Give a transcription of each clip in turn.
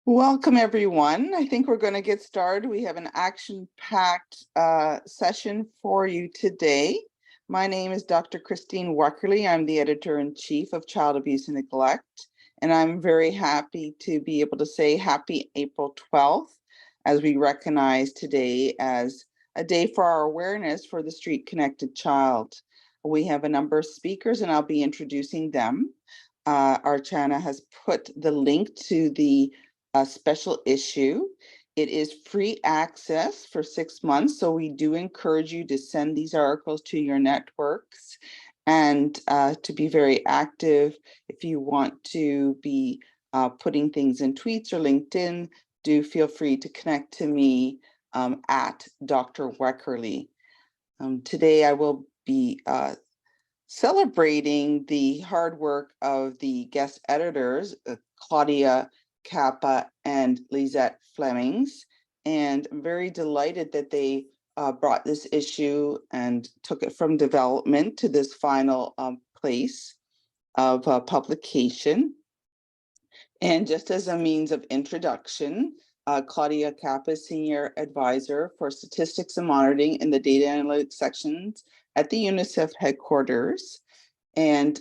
Welcome, everyone. I think we're going to get started. We have an action-packed session for you today. My name is Dr. Christine Wekerle. I'm the editor-in-chief of Child Abuse and Neglect, and I'm very happy to be able to say happy April 12th, as we recognize today as a day for our awareness for the street-connected child. We have a number of speakers, and I'll be introducing them. Archana has put the link to the special issue. It is free access for 6 months, so we do encourage you to send these articles to your networks and to be very active. If you want to be putting things in tweets or LinkedIn, do feel free to connect to me at Dr. Wekerle. Today I will be celebrating the hard work of the guest editors, Claudia Cappa and Lizet Vlamings, and I'm very delighted that they brought this issue and took it from development to this final place of publication. And just as a means of introduction, Claudia Cappa is Senior Advisor for Statistics and Monitoring in the Data Analytics sections at the UNICEF headquarters. And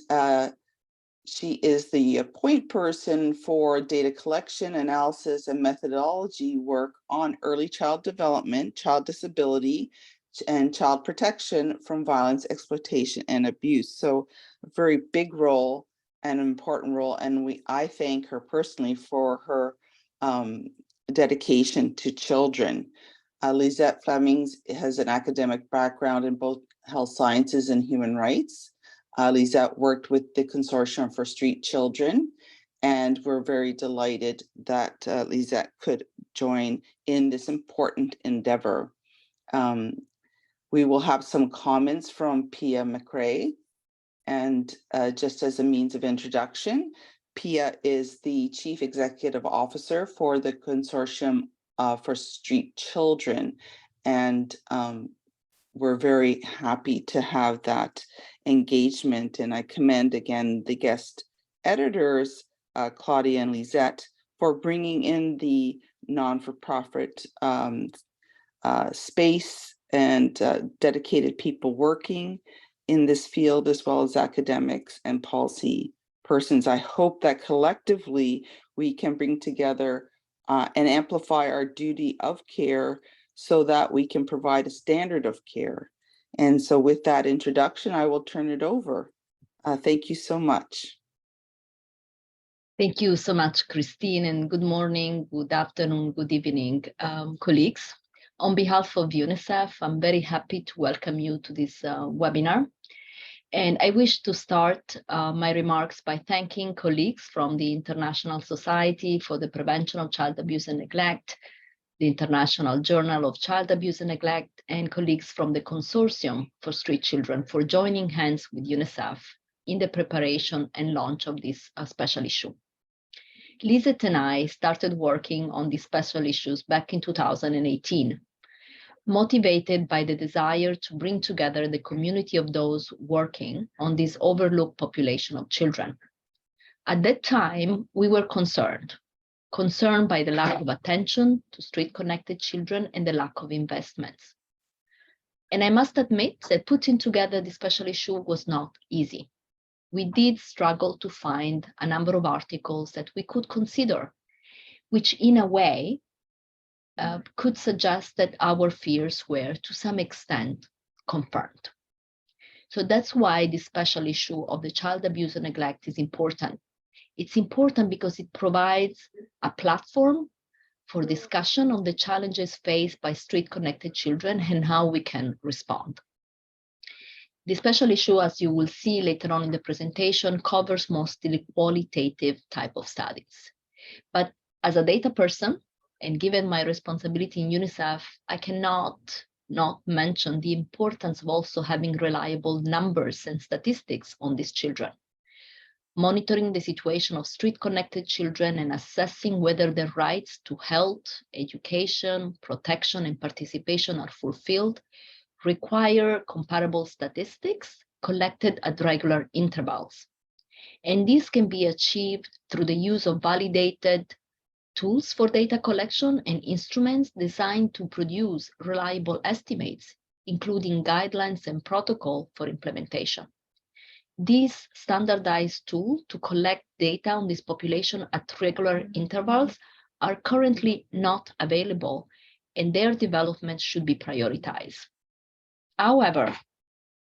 she is the point person for data collection, analysis, and methodology work on early child development, child disability, and child protection from violence, exploitation, and abuse. So a very big role and an important role. And I thank her personally for her dedication to children. Lizet Vlamings has an academic background in both health sciences and human rights. Lizet worked with the Consortium for Street Children, and we're very delighted that Lizet could join in this important endeavor. We will have some comments from Pia MacRae, and just as a means of introduction, Pia is the Chief Executive Officer for the Consortium for Street Children, and we're very happy to have that engagement. And I commend again the guest editors, Claudia and Lizet, for bringing in the non-for-profit space and dedicated people working in this field, as well as academics and policy persons. I hope that collectively we can bring together and amplify our duty of care so that we can provide a standard of care. And so with that introduction, I will turn it over. Thank you so much. Thank you so much, Christine, and good morning, good afternoon, good evening, colleagues. On behalf of UNICEF, I'm very happy to welcome you to this webinar. And I wish to start my remarks by thanking colleagues from the International Society for the Prevention of Child Abuse and Neglect, the International Journal of Child Abuse and Neglect, and colleagues from the Consortium for Street Children for joining hands with UNICEF in the preparation and launch of this special issue. Lizet and I started working on these special issues back in 2018, motivated by the desire to bring together the community of those working on this overlooked population of children. At that time, we were concerned by the lack of attention to street-connected children and the lack of investments. And I must admit that putting together this special issue was not easy. We did struggle to find a number of articles that we could consider, which in a way could suggest that our fears were to some extent confirmed. So that's why this special issue of the child abuse and neglect is important. It's important because it provides a platform for discussion on the challenges faced by street-connected children and how we can respond. The special issue, as you will see later on in the presentation, covers mostly qualitative type of studies. But as a data person, and given my responsibility in UNICEF, I cannot not mention the importance of also having reliable numbers and statistics on these children. Monitoring the situation of street-connected children and assessing whether their rights to health, education, protection, and participation are fulfilled require comparable statistics collected at regular intervals. And this can be achieved through the use of validated tools for data collection and instruments designed to produce reliable estimates, including guidelines and protocol for implementation. These standardized tools to collect data on this population at regular intervals are currently not available, and their development should be prioritized. However,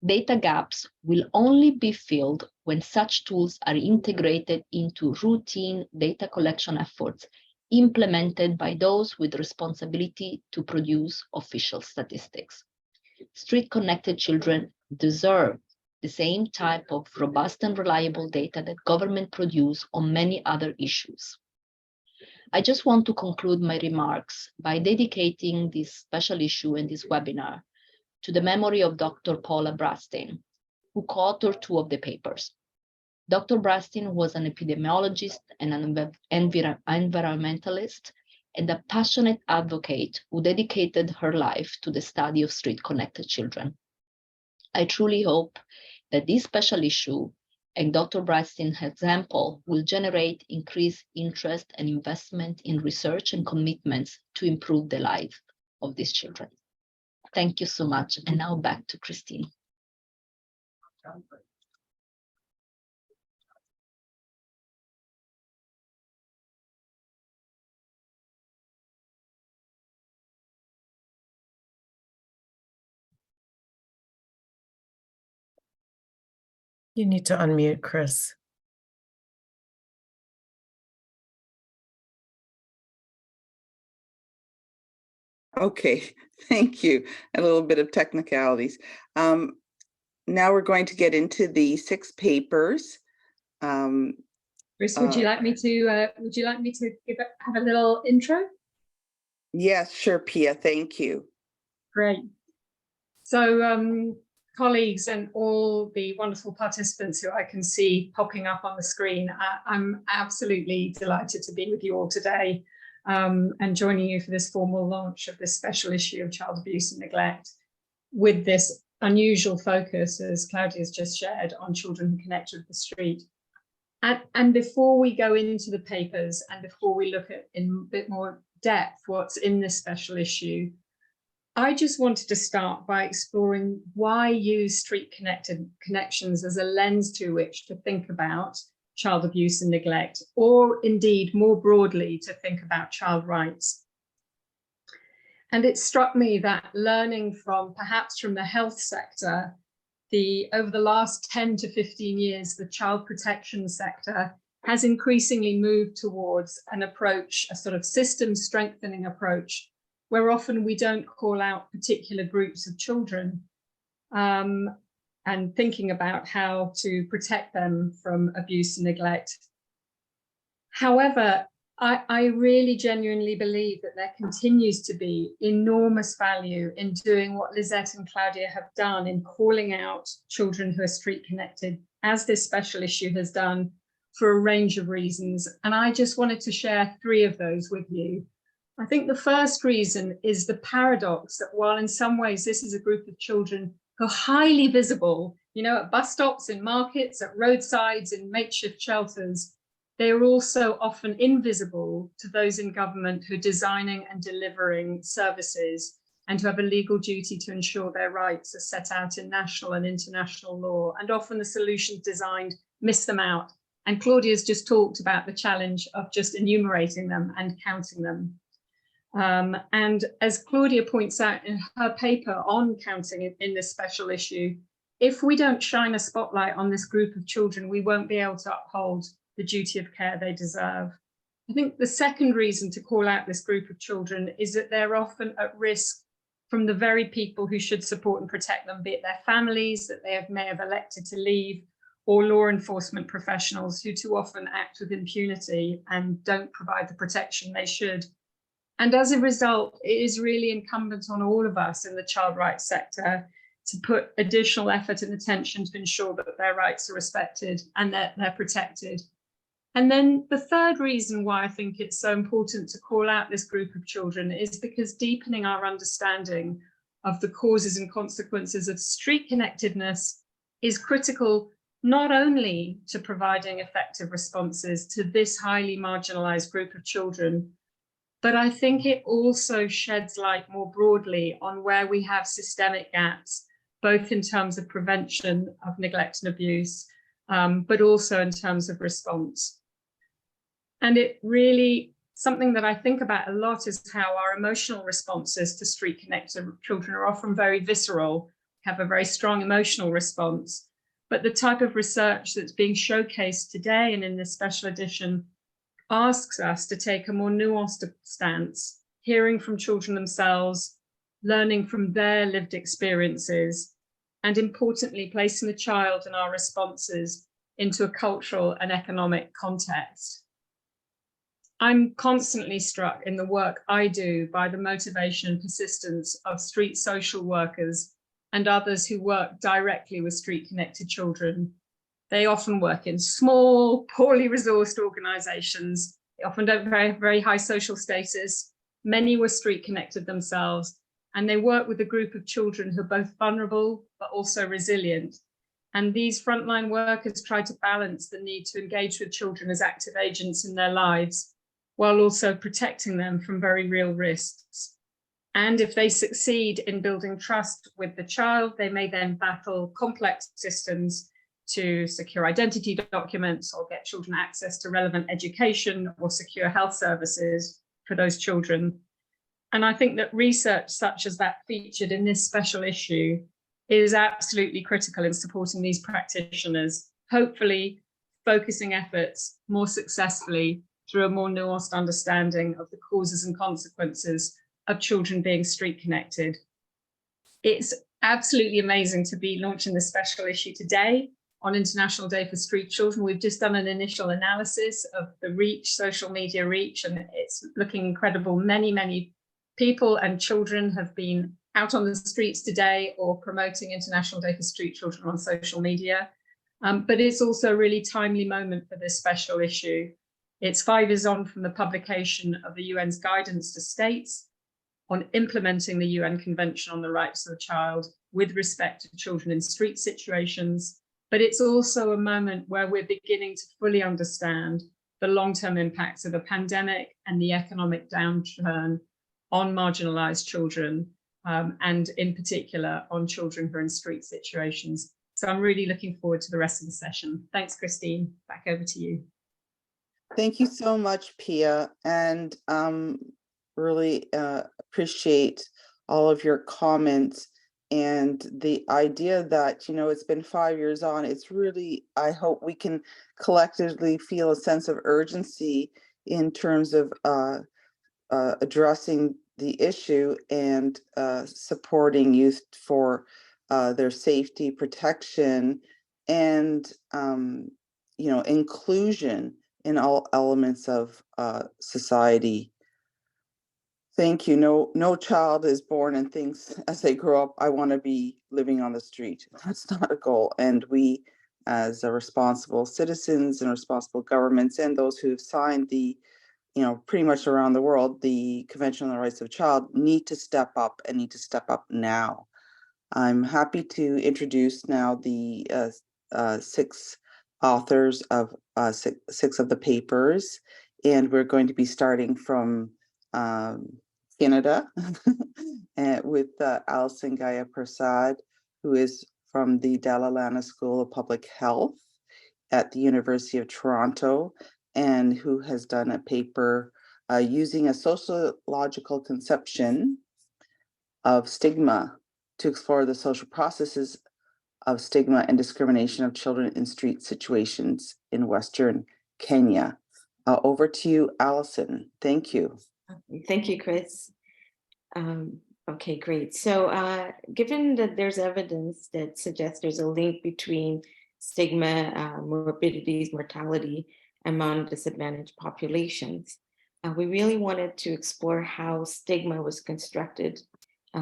data gaps will only be filled when such tools are integrated into routine data collection efforts implemented by those with responsibility to produce official statistics. Street-connected children deserve the same type of robust and reliable data that government produce on many other issues. I just want to conclude my remarks by dedicating this special issue and this webinar to the memory of Dr. Paula Brastin, who co-authored 2 of the papers. Dr. Brastin was an epidemiologist and an environmentalist and a passionate advocate who dedicated her life to the study of street-connected children. I truly hope that this special issue and Dr. Brastin's example will generate increased interest and investment in research and commitments to improve the lives of these children. Thank you so much. And now back to Christine. You need to unmute, Chris. Okay, thank you. A little bit of technicalities. Now we're going to get into the 6 papers. Chris, would you like me to have a little intro? Yes, sure, Pia. Thank you. Great. So, colleagues and all the wonderful participants who I can see popping up on the screen, I'm absolutely delighted to be with you all today and joining you for this formal launch of this special issue of child abuse and neglect with this unusual focus, as Claudia's just shared, on children who connect with the street. And before we go into the papers and before we look at in a bit more depth what's in this special issue, I just wanted to start by exploring why use street-connected connections as a lens to which to think about child abuse and neglect, or indeed more broadly to think about child rights. And it struck me that learning perhaps from the health sector, over the last 10 to 15 years, the child protection sector has increasingly moved towards an approach, a sort of system strengthening approach, where often we don't call out particular groups of children and thinking about how to protect them from abuse and neglect. However, I really genuinely believe that there continues to be enormous value in doing what Lizet and Claudia have done in calling out children who are street connected, as this special issue has done, for a range of reasons. And I just wanted to share 3 of those with you. I think the first reason is the paradox that while in some ways this is a group of children who are highly visible, at bus stops, in markets, at roadsides, in makeshift shelters, they are also often invisible to those in government who are designing and delivering services and who have a legal duty to ensure their rights are set out in national and international law. And often the solutions designed miss them out. And Claudia's just talked about the challenge of just enumerating them and counting them. And as Claudia points out in her paper on counting in this special issue, if we don't shine a spotlight on this group of children, we won't be able to uphold the duty of care they deserve. I think the second reason to call out this group of children is that they're often at risk from the very people who should support and protect them, be it their families that they may have elected to leave, or law enforcement professionals who too often act with impunity and don't provide the protection they should. And as a result, it is really incumbent on all of us in the child rights sector to put additional effort and attention to ensure that their rights are respected and that they're protected. And then the third reason why I think it's so important to call out this group of children is because deepening our understanding of the causes and consequences of street connectedness is critical not only to providing effective responses to this highly marginalized group of children, But I think it also sheds light more broadly on where we have systemic gaps, both in terms of prevention of neglect and abuse, but also in terms of response. And it really, something that I think about a lot is how our emotional responses to street connected children are often very visceral, have a very strong emotional response. But the type of research that's being showcased today and in this special edition asks us to take a more nuanced stance, hearing from children themselves, learning from their lived experiences, and importantly, placing the child and our responses into a cultural and economic context. I'm constantly struck in the work I do by the motivation and persistence of street social workers and others who work directly with street-connected children. They often work in small, poorly resourced organizations. They often don't have very high social status. Many were street connected themselves, and they work with a group of children who are both vulnerable, but also resilient. And these frontline workers try to balance the need to engage with children as active agents in their lives, while also protecting them from very real risks. And if they succeed in building trust with the child, they may then battle complex systems to secure identity documents or get children access to relevant education or secure health services for those children. And I think that research such as that featured in this special issue is absolutely critical in supporting these practitioners, hopefully focusing efforts more successfully through a more nuanced understanding of the causes and consequences of children being street connected. It's absolutely amazing to be launching this special issue today on International Day for Street Children. We've just done an initial analysis of the reach, social media reach, and it's looking incredible. Many people and children have been out on the streets today or promoting International Day for Street Children on social media. But it's also a really timely moment for this special issue. It's 5 years on from the publication of the UN's guidance to states on implementing the UN Convention on the Rights of the Child with respect to children in street situations. But it's also a moment where we're beginning to fully understand the long-term impacts of the pandemic and the economic downturn on marginalized children, and in particular on children who are in street situations. So I'm really looking forward to the rest of the session. Thanks, Christine. Back over to you. Thank you so much, Pia, and really appreciate all of your comments and the idea that, you know, it's been 5 years on. It's really, I hope we can collectively feel a sense of urgency in terms of addressing the issue and supporting youth for their safety, protection, and you know, inclusion in all elements of society. Thank you. No child is born and thinks as they grow up, I want to be living on the street. That's not a goal. And we, as responsible citizens and responsible governments and those who have signed the, you know, pretty much around the world, the Convention on the Rights of the Child, need to step up and need to step up now. I'm happy to introduce now the 6 authors of 6 of the papers, and we're going to be starting from Canada with Alison Gaya Prasad, who is from the Dalla Lana School of Public Health at the University of Toronto, and who has done a paper using a sociological conception of stigma to explore the social processes of stigma and discrimination of children in street situations in Western Kenya. Over to you, Alison. Thank you. Thank you, Chris. Okay, great. So given that there's evidence that suggests there's a link between stigma, morbidities, mortality among disadvantaged populations, we really wanted to explore how stigma was constructed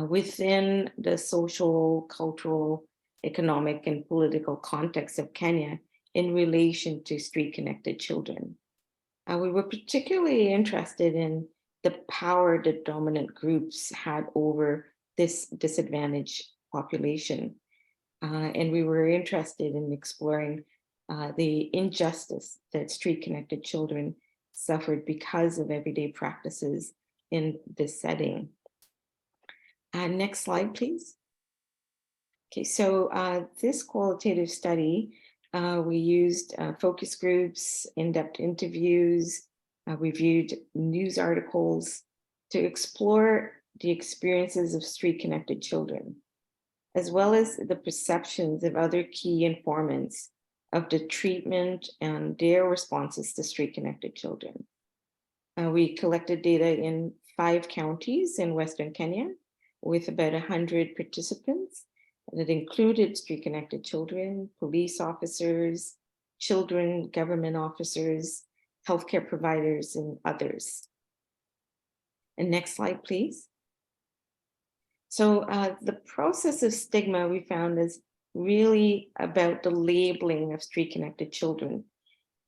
within the social, cultural, economic, and political context of Kenya in relation to street-connected children. We were particularly interested in the power that dominant groups had over this disadvantaged population. And we were interested in exploring the injustice that street-connected children suffered because of everyday practices in this setting. Next slide, please. Okay, so this qualitative study, we used focus groups, in-depth interviews, reviewed news articles to explore the experiences of street-connected children, as well as the perceptions of other key informants of the treatment and their responses to street-connected children. We collected data in 5 counties in Western Kenya with about 100 participants that included street-connected children, police officers, children, government officers, healthcare providers, and others. And next slide, please. So the process of stigma we found is really about the labeling of street-connected children,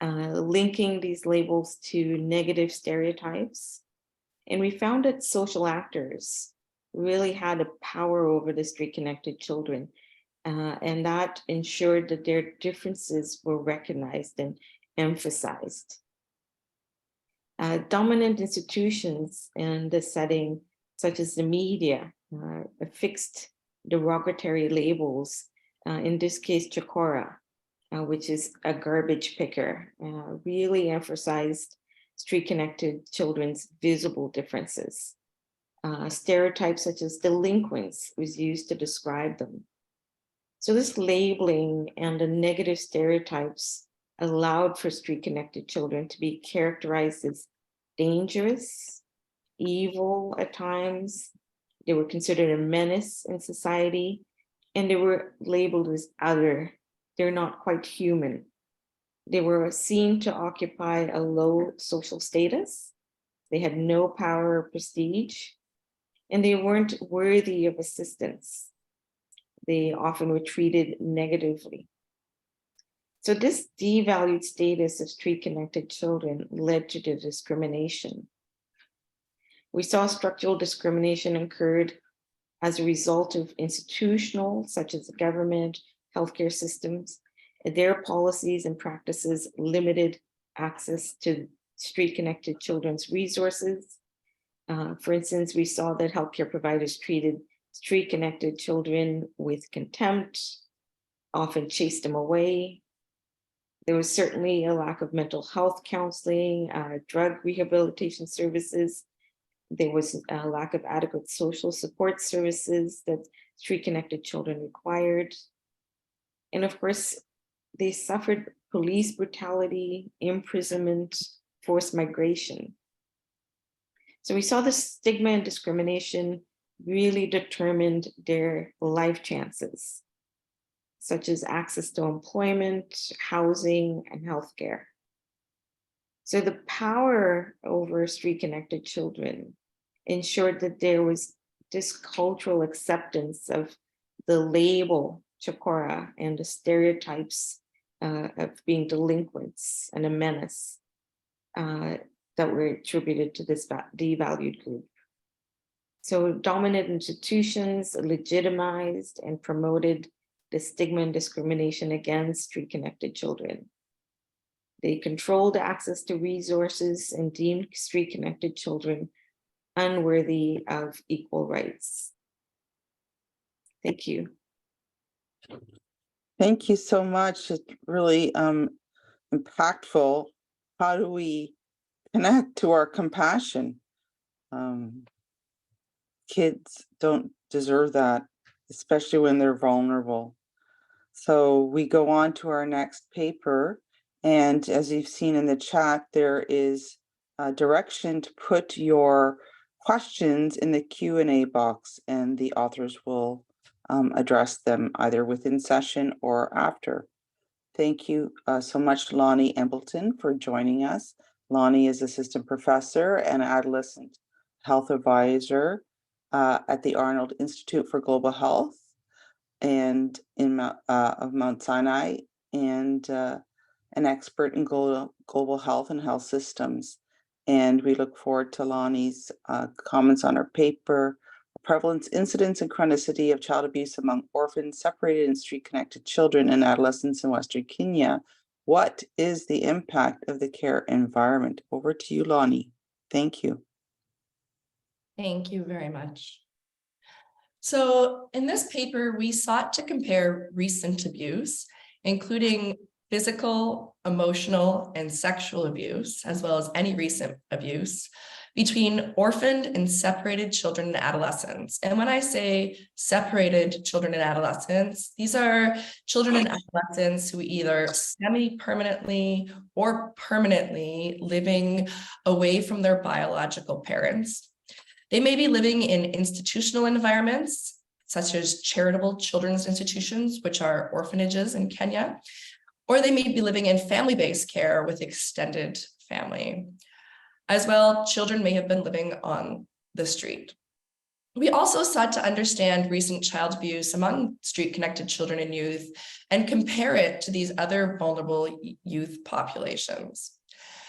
linking these labels to negative stereotypes. And we found that social actors really had a power over the street-connected children, and that ensured that their differences were recognized and emphasized. Dominant institutions in this setting, such as the media, affixed derogatory labels, in this case, chokora, which is a garbage picker, really emphasized street-connected children's visible differences. Stereotypes such as delinquents was used to describe them. So this labeling and the negative stereotypes allowed for street-connected children to be characterized as dangerous, evil at times. They were considered a menace in society, and they were labeled as other. They're not quite human. They were seen to occupy a low social status. They had no power or prestige, and they weren't worthy of assistance. They often were treated negatively. So this devalued status of street-connected children led to the discrimination. We saw structural discrimination occurred as a result of institutional, such as government, healthcare systems. Their policies and practices limited access to street-connected children's resources. For instance, we saw that healthcare providers treated street-connected children with contempt, often chased them away. There was certainly a lack of mental health counseling, drug rehabilitation services. There was a lack of adequate social support services that street-connected children required. And of course, they suffered police brutality, imprisonment, forced migration. So we saw the stigma and discrimination really determined their life chances, such as access to employment, housing, and healthcare. So the power over street-connected children ensured that there was this cultural acceptance of the label chokora and the stereotypes of being delinquents and a menace that were attributed to this devalued group. So dominant institutions legitimized and promoted the stigma and discrimination against street-connected children. They controlled access to resources and deemed street-connected children unworthy of equal rights. Thank you. Thank you so much. It's really impactful. How do we connect to our compassion? Kids don't deserve that, especially when they're vulnerable. So we go on to our next paper. And as you've seen in the chat, there is a direction to put your questions in the Q&A box, and the authors will address them either within session or after. Thank you so much, Lonnie Embleton, for joining us. Lonnie is assistant professor and adolescent health advisor at the Arnold Institute for Global Health and of Mount Sinai, and an expert in global health and health systems. And we look forward to Lonnie's comments on her paper, Prevalence, Incidence, and Chronicity of Child Abuse Among Orphans, Separated, and Street-Connected Children and Adolescents in Western Kenya. What is the impact of the care environment? Over to you, Lonnie. Thank you. Thank you very much. So in this paper, we sought to compare recent abuse, including physical, emotional, and sexual abuse, as well as any recent abuse, between orphaned and separated children and adolescents. And when I say separated children and adolescents, these are children and adolescents who either semi-permanently or permanently living away from their biological parents. They may be living in institutional environments, such as charitable children's institutions, which are orphanages in Kenya, or they may be living in family-based care with extended family. As well, children may have been living on the street. We also sought to understand recent child abuse among street-connected children and youth and compare it to these other vulnerable youth populations.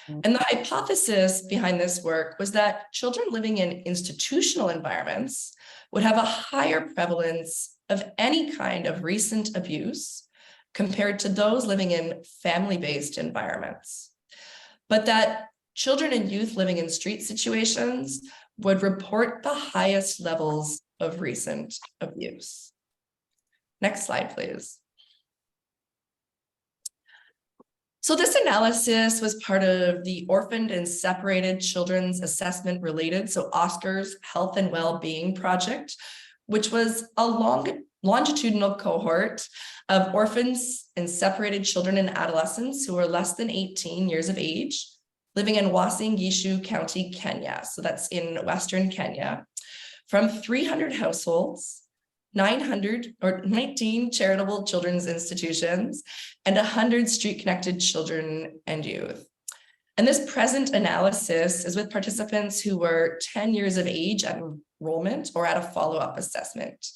And the hypothesis behind this work was that children living in institutional environments would have a higher prevalence of any kind of recent abuse compared to those living in family-based environments, but that children and youth living in street situations would report the highest levels of recent abuse. Next slide, please. So this analysis was part of the Orphaned and Separated Children's Assessment Related, so OSCAR's Health and Well-Being Project, which was a longitudinal cohort of orphans and separated children and adolescents who were less than 18 years of age, living in Uasin Gishu County, Kenya. So that's in Western Kenya, from 300 households, 19 charitable children's institutions, and 100 street-connected children and youth. And this present analysis is with participants who were 10 years of age at enrollment or at a follow-up assessment.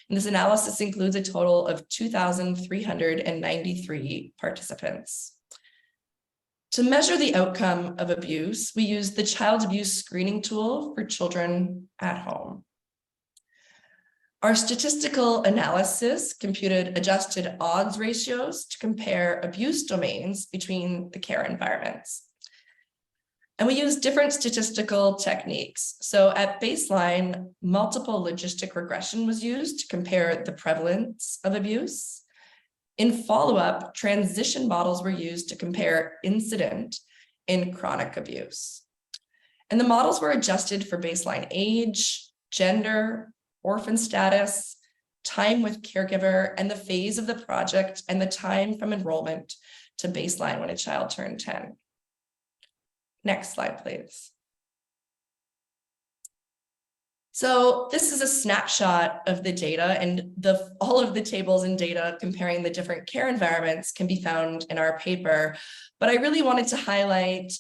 And this analysis includes a total of 2,393 participants. To measure the outcome of abuse, we used the child abuse screening tool for children at home. Our statistical analysis computed adjusted odds ratios to compare abuse domains between the care environments. And we used different statistical techniques. So at baseline, multiple logistic regression was used to compare the prevalence of abuse. In follow-up, transition models were used to compare incident in chronic abuse. And the models were adjusted for baseline age, gender, orphan status, time with caregiver, and the phase of the project and the time from enrollment to baseline when a child turned 10. Next slide, please. So this is a snapshot of the data, and all of the tables and data comparing the different care environments can be found in our paper. But I really wanted to highlight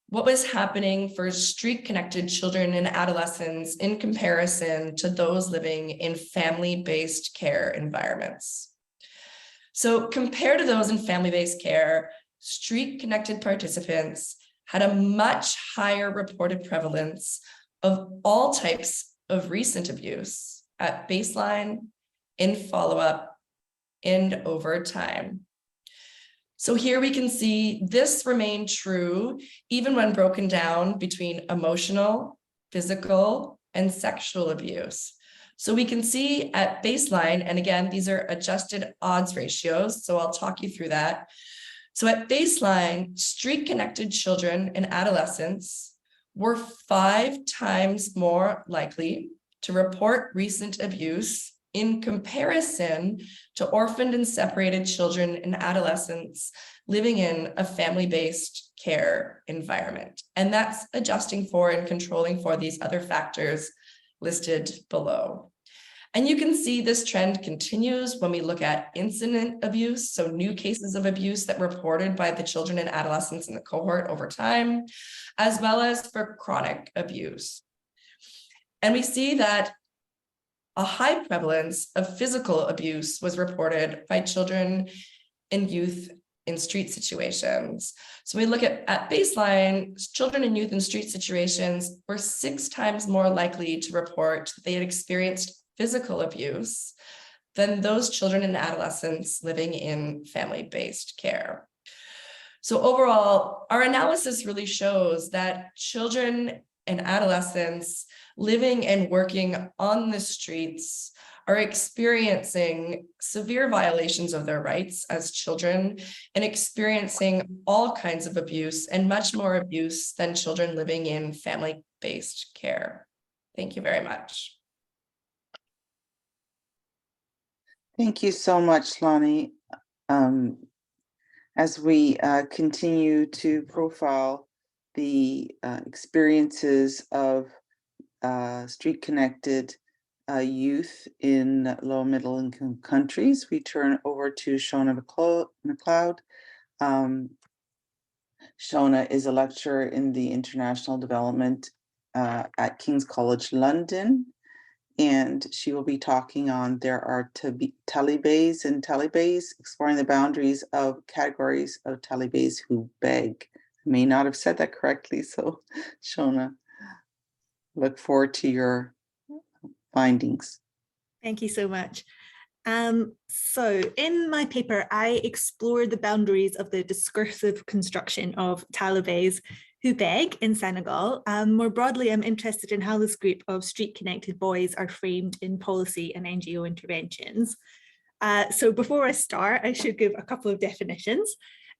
what was happening for street-connected children and adolescents in comparison to those living in family-based care environments. So compared to those in family-based care, street-connected participants had a much higher reported prevalence of all types of recent abuse at baseline, in follow-up, and over time. So here we can see this remained true even when broken down between emotional, physical, and sexual abuse. So we can see at baseline, and again, these are adjusted odds ratios, so I'll talk you through that. So at baseline, street-connected children and adolescents were 5 times more likely to report recent abuse in comparison to orphaned and separated children and adolescents living in a family-based care environment. And that's adjusting for and controlling for these other factors listed below. And you can see this trend continues when we look at incident abuse, so new cases of abuse that were reported by the children and adolescents in the cohort over time, as well as for chronic abuse. And we see that a high prevalence of physical abuse was reported by children and youth in street situations. So we look at baseline, children and youth in street situations were 6 times more likely to report that they had experienced physical abuse than those children and adolescents living in family-based care. So overall, our analysis really shows that children and adolescents living and working on the streets are experiencing severe violations of their rights as children and experiencing all kinds of abuse, and much more abuse than children living in family-based care. Thank you very much. Thank you so much, Lonnie. As we continue to profile the experiences of street-connected youth in low middle income countries, we turn over to Shona McLeod. Shona is a lecturer in the international development at King's College London, and she will be talking on There Are Talibés and Talibés, exploring the boundaries of categories of Talibés who beg. I may not have said that correctly, so Shona, look forward to your findings. Thank you so much. So in my paper, I explore the boundaries of the discursive construction of Talibés who beg in Senegal. More broadly, I'm interested in how this group of street-connected boys are framed in policy and NGO interventions. So before I start, I should give a couple of definitions.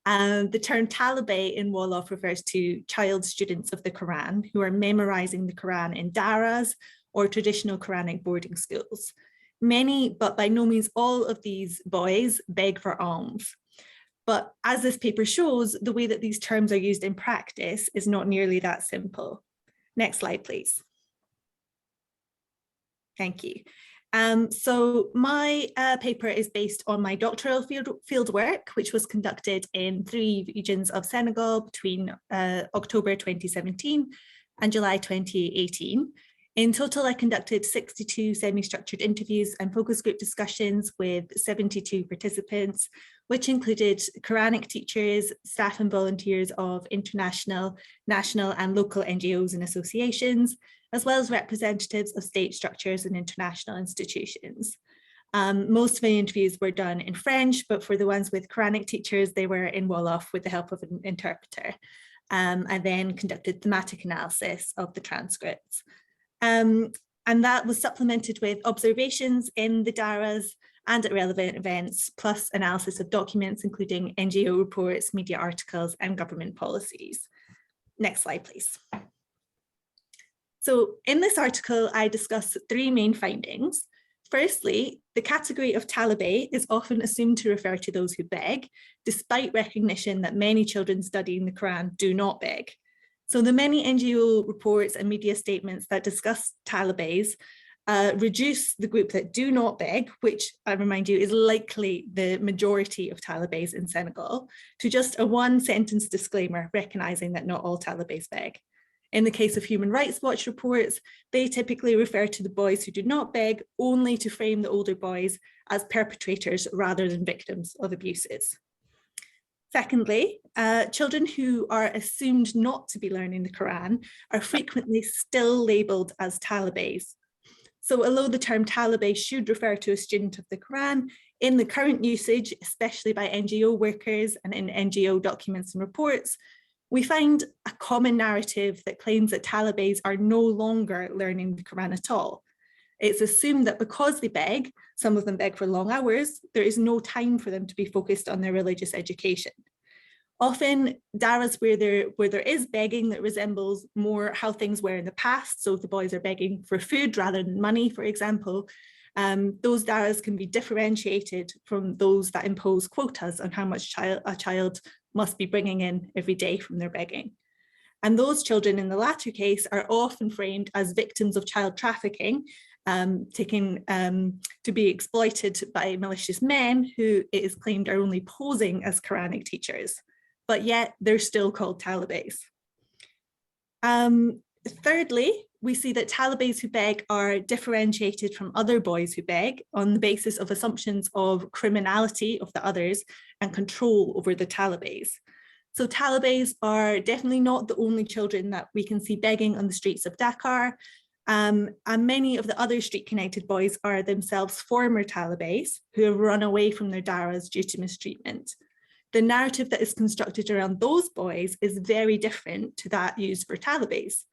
The term Talibé in Wolof refers to child students of the Quran who are memorizing the Quran in daras or traditional Quranic boarding schools. Many, but by no means all of these boys beg for alms. But as this paper shows, the way that these terms are used in practice is not nearly that simple. Next slide, please. Thank you. So my paper is based on my doctoral field work, which was conducted in 3 regions of Senegal between October 2017 and July 2018. In total, I conducted 62 semi-structured interviews and focus group discussions with 72 participants, which included Quranic teachers, staff and volunteers of international, national and local NGOs and associations, as well as representatives of state structures and international institutions. Most of my interviews were done in French, but for the ones with Quranic teachers, they were in Wolof with the help of an interpreter. I then conducted thematic analysis of the transcripts. And that was supplemented with observations in the daras and at relevant events, plus analysis of documents, including NGO reports, media articles, and government policies. Next slide, please. So in this article, I discuss 3 main findings. Firstly, the category of Talibé is often assumed to refer to those who beg, despite recognition that many children studying the Quran do not beg. So the many NGO reports and media statements that discuss Talibés reduce the group that do not beg, which I remind you is likely the majority of Talibés in Senegal, to just a 1-sentence disclaimer recognizing that not all Talibés beg. In the case of Human Rights Watch reports, they typically refer to the boys who do not beg only to frame the older boys as perpetrators rather than victims of abuses. Secondly, children who are assumed not to be learning the Quran are frequently still labelled as Talibés. So although the term Talibé should refer to a student of the Quran, in the current usage, especially by NGO workers and in NGO documents and reports, we find a common narrative that claims that Talibés are no longer learning the Quran at all. It's assumed that because they beg, some of them beg for long hours, there is no time for them to be focused on their religious education. Often daras where there is begging that resembles more how things were in the past, so if the boys are begging for food rather than money, for example, those daras can be differentiated from those that impose quotas on how much a child must be bringing in every day from their begging. And those children in the latter case are often framed as victims of child trafficking, taken to be exploited by malicious men who it is claimed are only posing as Quranic teachers, but yet they're still called Talibés. Thirdly, we see that Talibés who beg are differentiated from other boys who beg on the basis of assumptions of criminality of the others and control over the Talibés. So Talibés are definitely not the only children that we can see begging on the streets of Dakar. And many of the other street-connected boys are themselves former Talibés who have run away from their daras due to mistreatment. The narrative that is constructed around those boys is very different to that used for Talibés.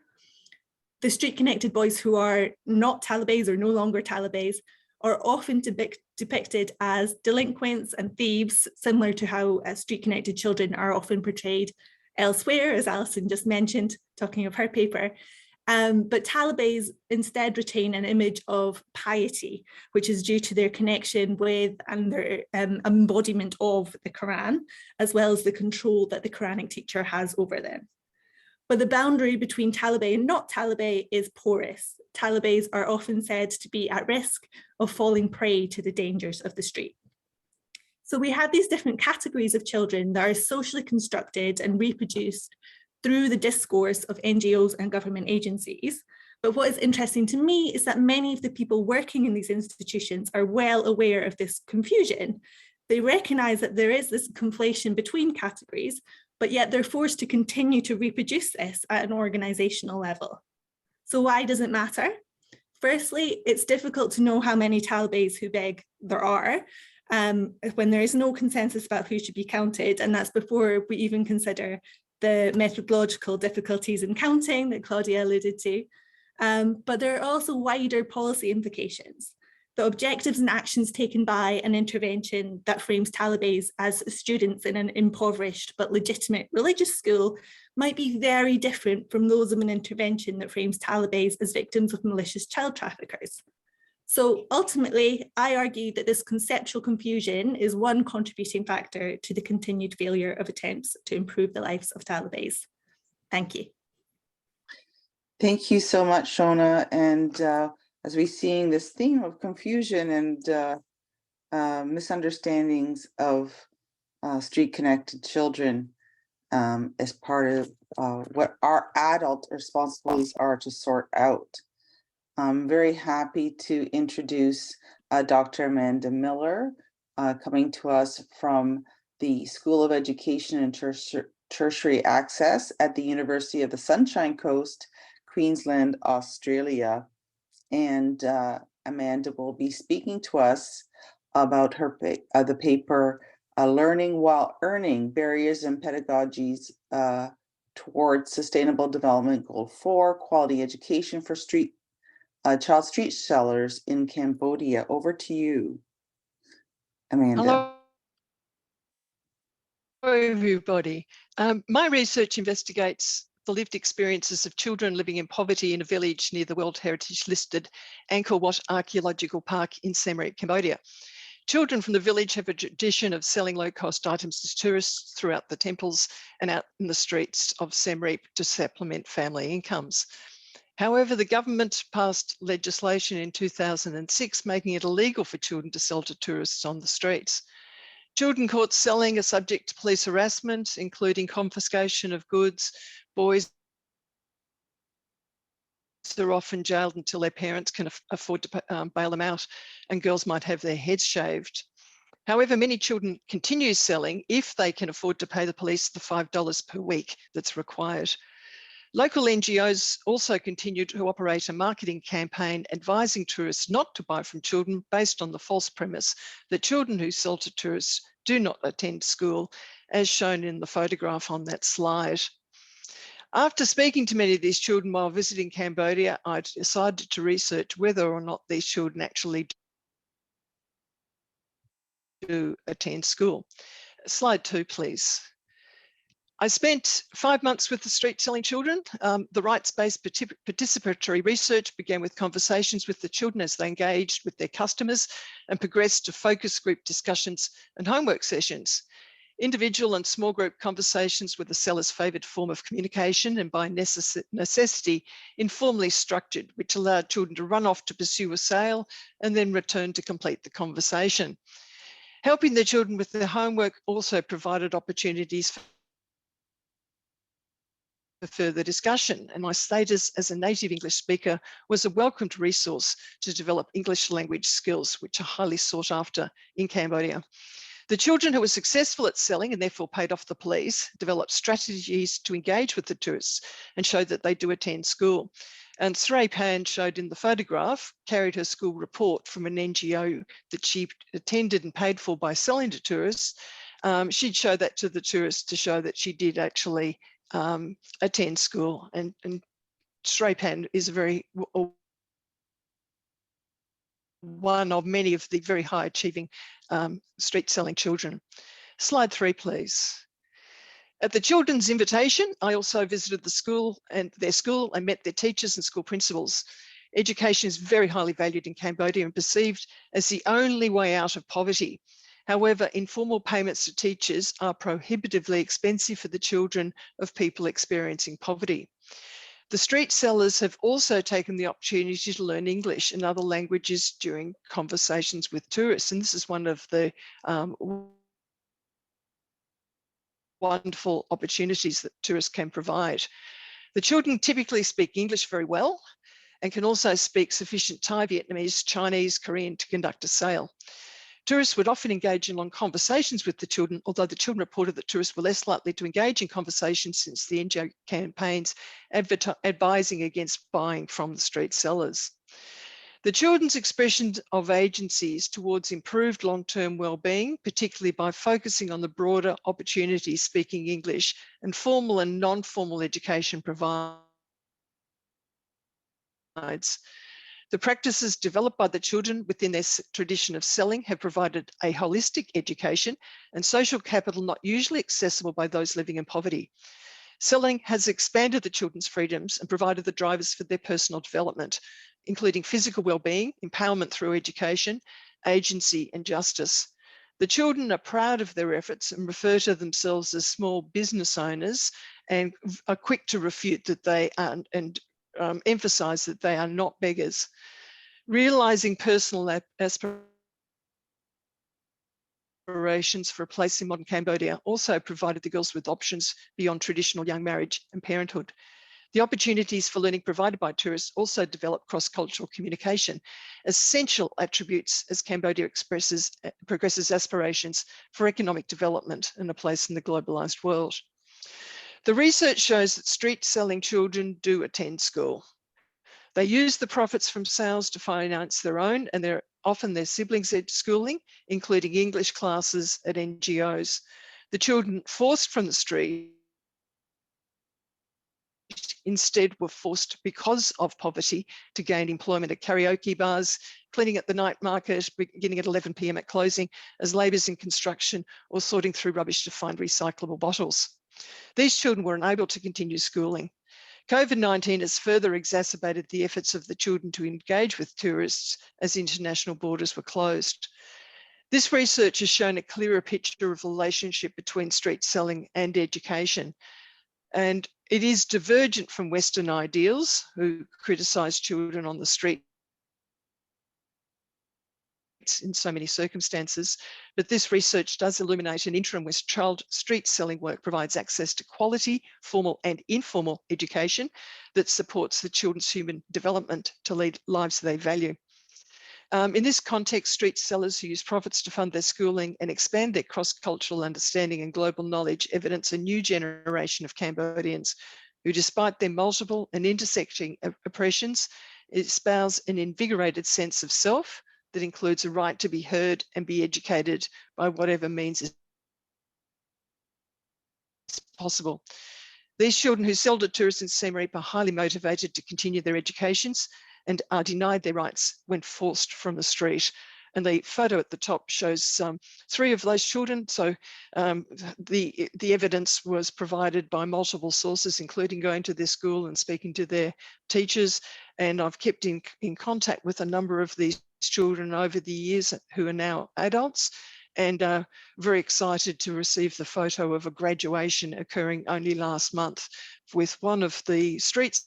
The street-connected boys who are not talibés or no longer talibés are often depicted as delinquents and thieves, similar to how street-connected children are often portrayed elsewhere, as Alison just mentioned, talking of her paper. But talibés instead retain an image of piety, which is due to their connection with and their embodiment of the Quran, as well as the control that the Quranic teacher has over them. But the boundary between talibé and not talibé is porous. Talibés are often said to be at risk of falling prey to the dangers of the street. So we have these different categories of children that are socially constructed and reproduced through the discourse of NGOs and government agencies. But what is interesting to me is that many of the people working in these institutions are well aware of this confusion. They recognize that there is this conflation between categories, but yet they're forced to continue to reproduce this at an organizational level. So why does it matter? Firstly, it's difficult to know how many talibés who beg there are when there is no consensus about who should be counted, and that's before we even consider the methodological difficulties in counting that Claudia alluded to. But there are also wider policy implications. The objectives and actions taken by an intervention that frames talibés as students in an impoverished but legitimate religious school might be very different from those of an intervention that frames talibés as victims of malicious child traffickers. So ultimately, I argue that this conceptual confusion is one contributing factor to the continued failure of attempts to improve the lives of talibés. Thank you. Thank you so much, Shona. And as we're seeing this theme of confusion and misunderstandings of street-connected children as part of what our adult responsibilities are to sort out. I'm very happy to introduce Dr. Amanda Miller, coming to us from the School of Education and Tertiary Access at the University of the Sunshine Coast, Queensland, Australia. And Amanda will be speaking to us about her the paper, Learning While Earning, Barriers and Pedagogies Towards Sustainable Development Goal 4, Quality Education for Child Street Sellers in Cambodia. Over to you, Amanda. Hello, everybody. My research investigates the lived experiences of children living in poverty in a village near the World Heritage listed Angkor Wat Archaeological Park in Siem Reap, Cambodia. Children from the village have a tradition of selling low-cost items to tourists throughout the temples and out in the streets of Siem Reap to supplement family incomes. However, the government passed legislation in 2006 making it illegal for children to sell to tourists on the streets. Children caught selling are subject to police harassment, including confiscation of goods. Boys are often jailed until their parents can afford to bail them out, and girls might have their heads shaved. However, many children continue selling if they can afford to pay the police the $5 per week that's required. Local NGOs also continue to operate a marketing campaign advising tourists not to buy from children based on the false premise that children who sell to tourists do not attend school, as shown in the photograph on that slide. After speaking to many of these children while visiting Cambodia, I decided to research whether or not these children actually do attend school. Slide 2, please. I spent 5 months with the street selling children. The rights-based participatory research began with conversations with the children as they engaged with their customers and progressed to focus group discussions and homework sessions. Individual and small group conversations were the seller's favoured form of communication and by necessity informally structured, which allowed children to run off to pursue a sale and then return to complete the conversation. Helping the children with their homework also provided opportunities for further discussion, and my status as a native English speaker was a welcomed resource to develop English language skills, which are highly sought after in Cambodia. The children who were successful at selling and therefore paid off the police developed strategies to engage with the tourists and showed that they do attend school. And Srey Pan showed in the photograph, carried her school report from an NGO that she attended and paid for by selling to tourists. She'd show that to the tourists to show that she did actually attend school and Sraipan is one of many of the very high achieving street selling children. Slide 3, please. At the children's invitation, I also visited the school and met their teachers and school principals. Education is very highly valued in Cambodia and perceived as the only way out of poverty. However, informal payments to teachers are prohibitively expensive for the children of people experiencing poverty. The street sellers have also taken the opportunity to learn English and other languages during conversations with tourists. And this is one of the wonderful opportunities that tourists can provide. The children typically speak English very well and can also speak sufficient Thai, Vietnamese, Chinese, Korean to conduct a sale. Tourists would often engage in long conversations with the children, although the children reported that tourists were less likely to engage in conversations since the NGO campaigns advising against buying from the street sellers. The children's expression of agencies towards improved long-term well-being, particularly by focusing on the broader opportunities speaking English and formal and non-formal education provides. The practices developed by the children within their tradition of selling have provided a holistic education and social capital not usually accessible by those living in poverty. Selling has expanded the children's freedoms and provided the drivers for their personal development, including physical well-being, empowerment through education, agency and justice. The children are proud of their efforts and refer to themselves as small business owners and are quick to refute that they are and emphasize that they are not beggars. Realizing personal aspirations for a place in modern Cambodia also provided the girls with options beyond traditional young marriage and parenthood. The opportunities for learning provided by tourists also develop cross-cultural communication, essential attributes as Cambodia progresses aspirations for economic development and a place in the globalized world. The research shows that street selling children do attend school. They use the profits from sales to finance their own and often their siblings' schooling, including English classes at NGOs. The children forced from the street instead were forced because of poverty to gain employment at karaoke bars, cleaning at the night market, beginning at 11 p.m. at closing, as labourers in construction, or sorting through rubbish to find recyclable bottles. These children were unable to continue schooling. COVID-19 has further exacerbated the efforts of the children to engage with tourists as international borders were closed. This research has shown a clearer picture of the relationship between street selling and education. And it is divergent from Western ideals who criticise children on the street in so many circumstances, but this research does illuminate an interim where child street selling work provides access to quality, formal and informal education that supports the children's human development to lead lives they value. In this context, street sellers who use profits to fund their schooling and expand their cross-cultural understanding and global knowledge evidence a new generation of Cambodians who, despite their multiple and intersecting oppressions, espouse an invigorated sense of self that includes a right to be heard and be educated by whatever means is possible. These children who sell to tourists in Siem Reap are highly motivated to continue their educations and are denied their rights when forced from the street. And the photo at the top shows 3 of those children. So the evidence was provided by multiple sources, including going to their school and speaking to their teachers. And I've kept in contact with a number of these children over the years who are now adults, and very excited to receive the photo of a graduation occurring only last month with one of the street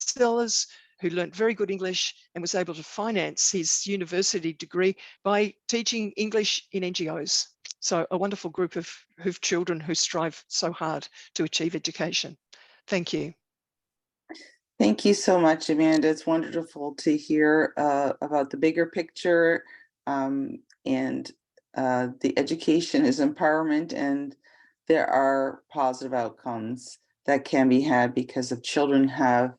sellers who learnt very good English and was able to finance his university degree by teaching English in NGOs. So a wonderful group of children who strive so hard to achieve education. Thank you. Thank you so much, Amanda. It's wonderful to hear about the bigger picture, and the education is empowerment, and there are positive outcomes that can be had because of children have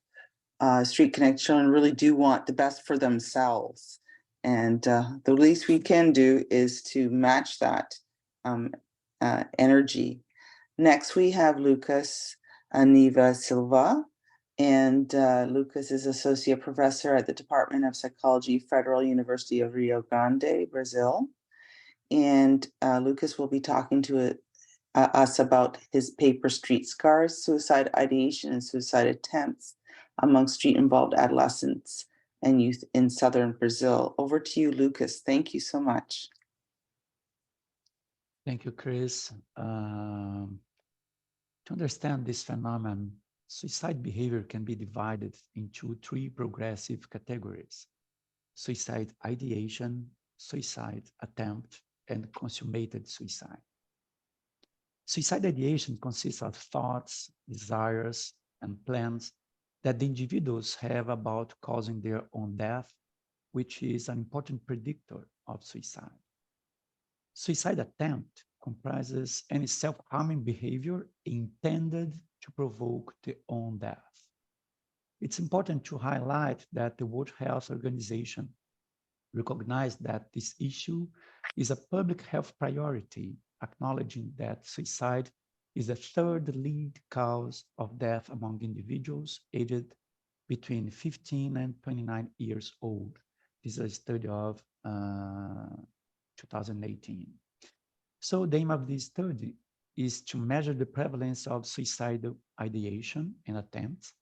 Street Connect children really do want the best for themselves. And the least we can do is to match that energy. Next, we have Lucas Aniva Silva, and Lucas is Associate Professor at the Department of Psychology, Federal University of Rio Grande, Brazil. And Lucas will be talking to us about his paper, Street Scars, Suicide Ideation and Suicide Attempts among street-involved adolescents and youth in Southern Brazil. Over to you, Lucas. Thank you so much. Thank you, Chris. To understand this phenomenon, suicide behavior can be divided into three progressive categories: suicide ideation, suicide attempt, and consummated suicide. Suicide ideation consists of thoughts, desires, and plans that the individuals have about causing their own death, which is an important predictor of suicide. Suicide attempt comprises any self-harming behavior intended to provoke their own death. It's important to highlight that the World Health Organization recognized that this issue is a public health priority, acknowledging that suicide is the third lead cause of death among individuals aged between 15 and 29 years old. This is a study of 2018. So the aim of this study is to measure the prevalence of suicidal ideation and attempts,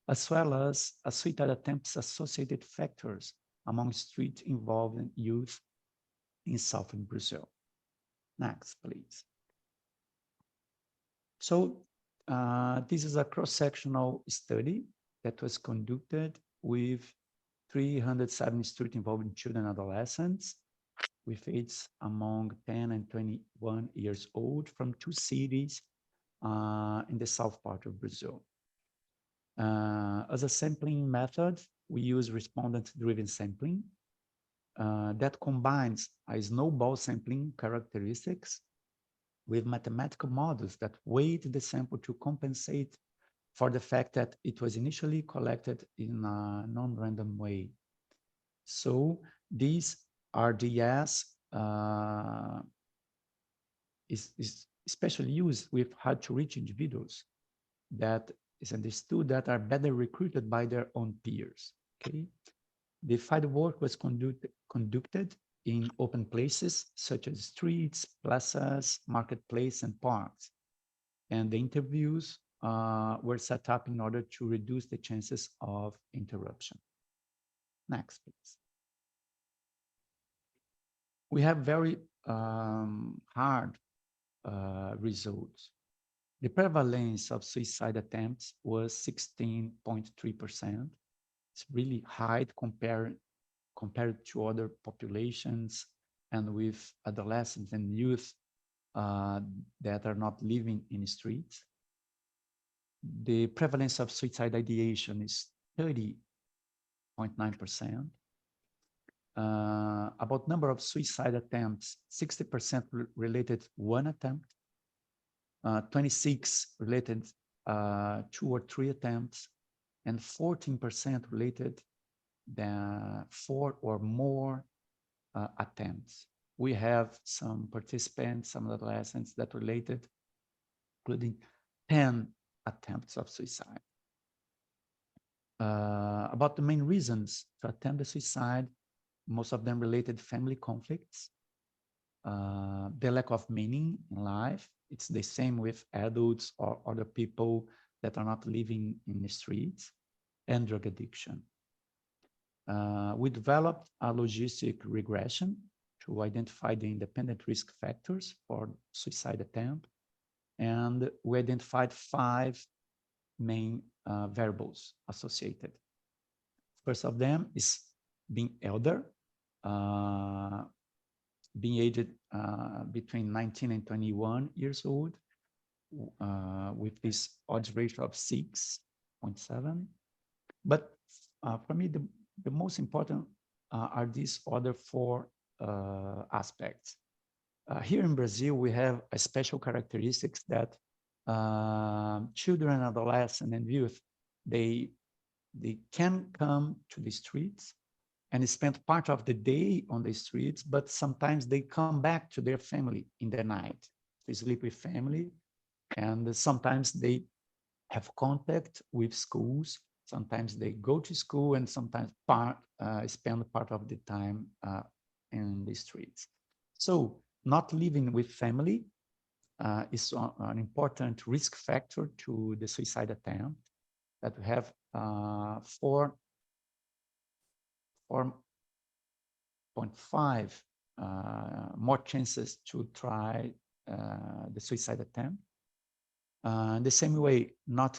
as well as suicide attempts associated factors among street-involved youth in southern Brazil. Next, please. So this is a cross-sectional study that was conducted with 307 street-involved children and adolescents with ages among 10 and 21 years old from 2 cities in the south part of Brazil. As a sampling method, we use respondent-driven sampling that combines a snowball sampling characteristics with mathematical models that weight the sample to compensate for the fact that it was initially collected in a non-random way. So these RDS is especially used with hard-to-reach individuals that is understood that are better recruited by their own peers. Okay, the field work was conducted in open places such as streets, plazas, marketplace, and parks, and the interviews were set up in order to reduce the chances of interruption. Next, please. We have very hard results. The prevalence of suicide attempts was 16.3%. It's really high compared to other populations and with adolescents and youth that are not living in the streets. The prevalence of suicide ideation is 30.9%. About number of suicide attempts, 60% related one attempt, 26 related 2 or 3 attempts, and 14% related 4 or more attempts. We have some participants, some adolescents that related, including 10 attempts of suicide. About the main reasons to attempt the suicide, most of them related family conflicts, the lack of meaning in life. It's the same with adults or other people that are not living in the streets, and drug addiction. We developed a logistic regression to identify the independent risk factors for suicide attempt, and we identified 5 main variables associated. First of them is being elder, being aged between 19 and 21 years old, with this odds ratio of 6.7. But for me, the most important are these other 4 aspects. Here in Brazil, we have a special characteristics that children, adolescents, and youth, they can come to the streets and spend part of the day on the streets, but sometimes they come back to their family in the night. They sleep with family, and sometimes they have contact with schools. Sometimes they go to school and sometimes spend part of the time in the streets. So not living with family is an important risk factor to the suicide attempt, that we have 4.5 more chances to try the suicide attempt. The same way, not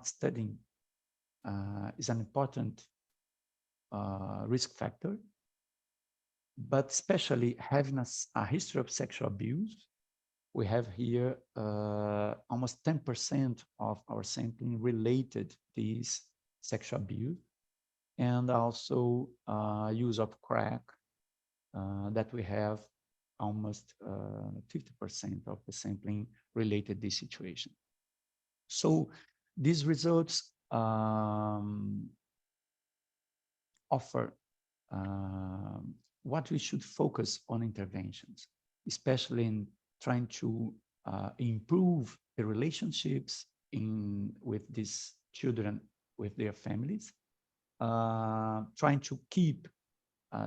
studying is an important risk factor, but especially having a history of sexual abuse. We have here almost 10% of our sampling related to this sexual abuse, and also use of crack, that we have almost 50% of the sampling related to this situation. So these results offer what we should focus on interventions, especially in trying to improve the relationships with these children, with their families, trying to keep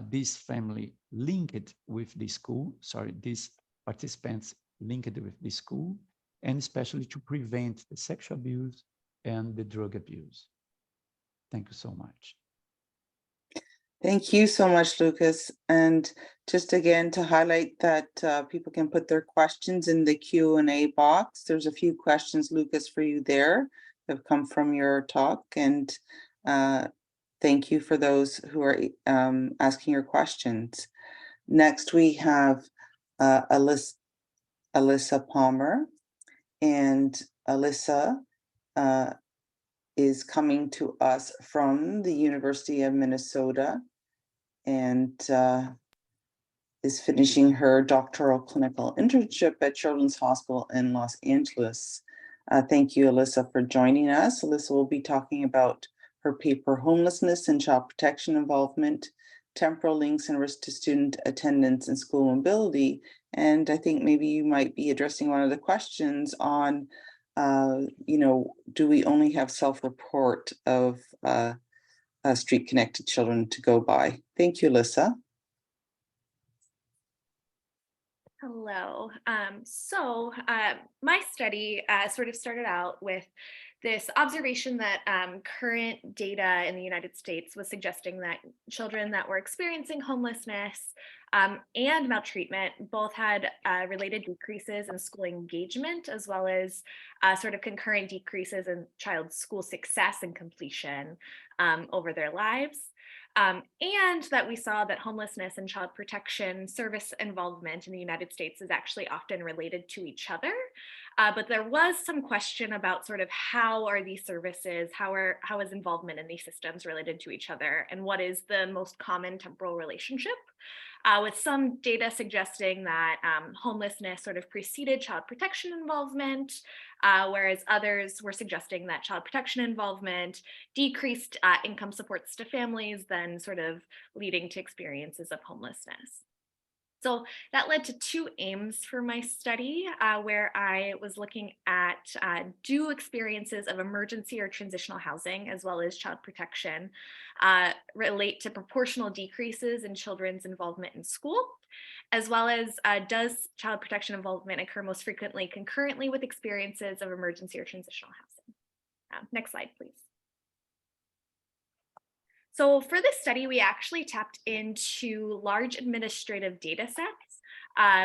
this family linked with the school, these participants linked with the school, and especially to prevent the sexual abuse and the drug abuse. Thank you so much. Thank you so much, Lucas. And just again to highlight that people can put their questions in the Q&A box. There's a few questions, Lucas, for you there that have come from your talk. And thank you for those who are asking your questions. Next, we have Alyssa Palmer. And Alyssa is coming to us from the University of Minnesota and is finishing her doctoral clinical internship at Children's Hospital in Los Angeles. Thank you, Alyssa, for joining us. Alyssa will be talking about her paper, Homelessness and Child Protection Involvement, Temporal Links and Risk to Student Attendance and School Mobility. And I think maybe you might be addressing one of the questions on, do we only have self-report of street-connected children to go by? Thank you, Alyssa. Hello. My study sort of started out with this observation that current data in the United States was suggesting that children that were experiencing homelessness and maltreatment both had related decreases in school engagement, as well as sort of concurrent decreases in child school success and completion over their lives. And that we saw that homelessness and child protection service involvement in the United States is actually often related to each other. But there was some question about sort of how are these services, how is involvement in these systems related to each other, and what is the most common temporal relationship? With some data suggesting that homelessness sort of preceded child protection involvement, whereas others were suggesting that child protection involvement decreased income supports to families, then sort of leading to experiences of homelessness. So that led to two aims for my study, where I was looking at do experiences of emergency or transitional housing, as well as child protection, relate to proportional decreases in children's involvement in school, as well as does child protection involvement occur most frequently concurrently with experiences of emergency or transitional housing. Next slide, please. So for this study, we actually tapped into large administrative data sets.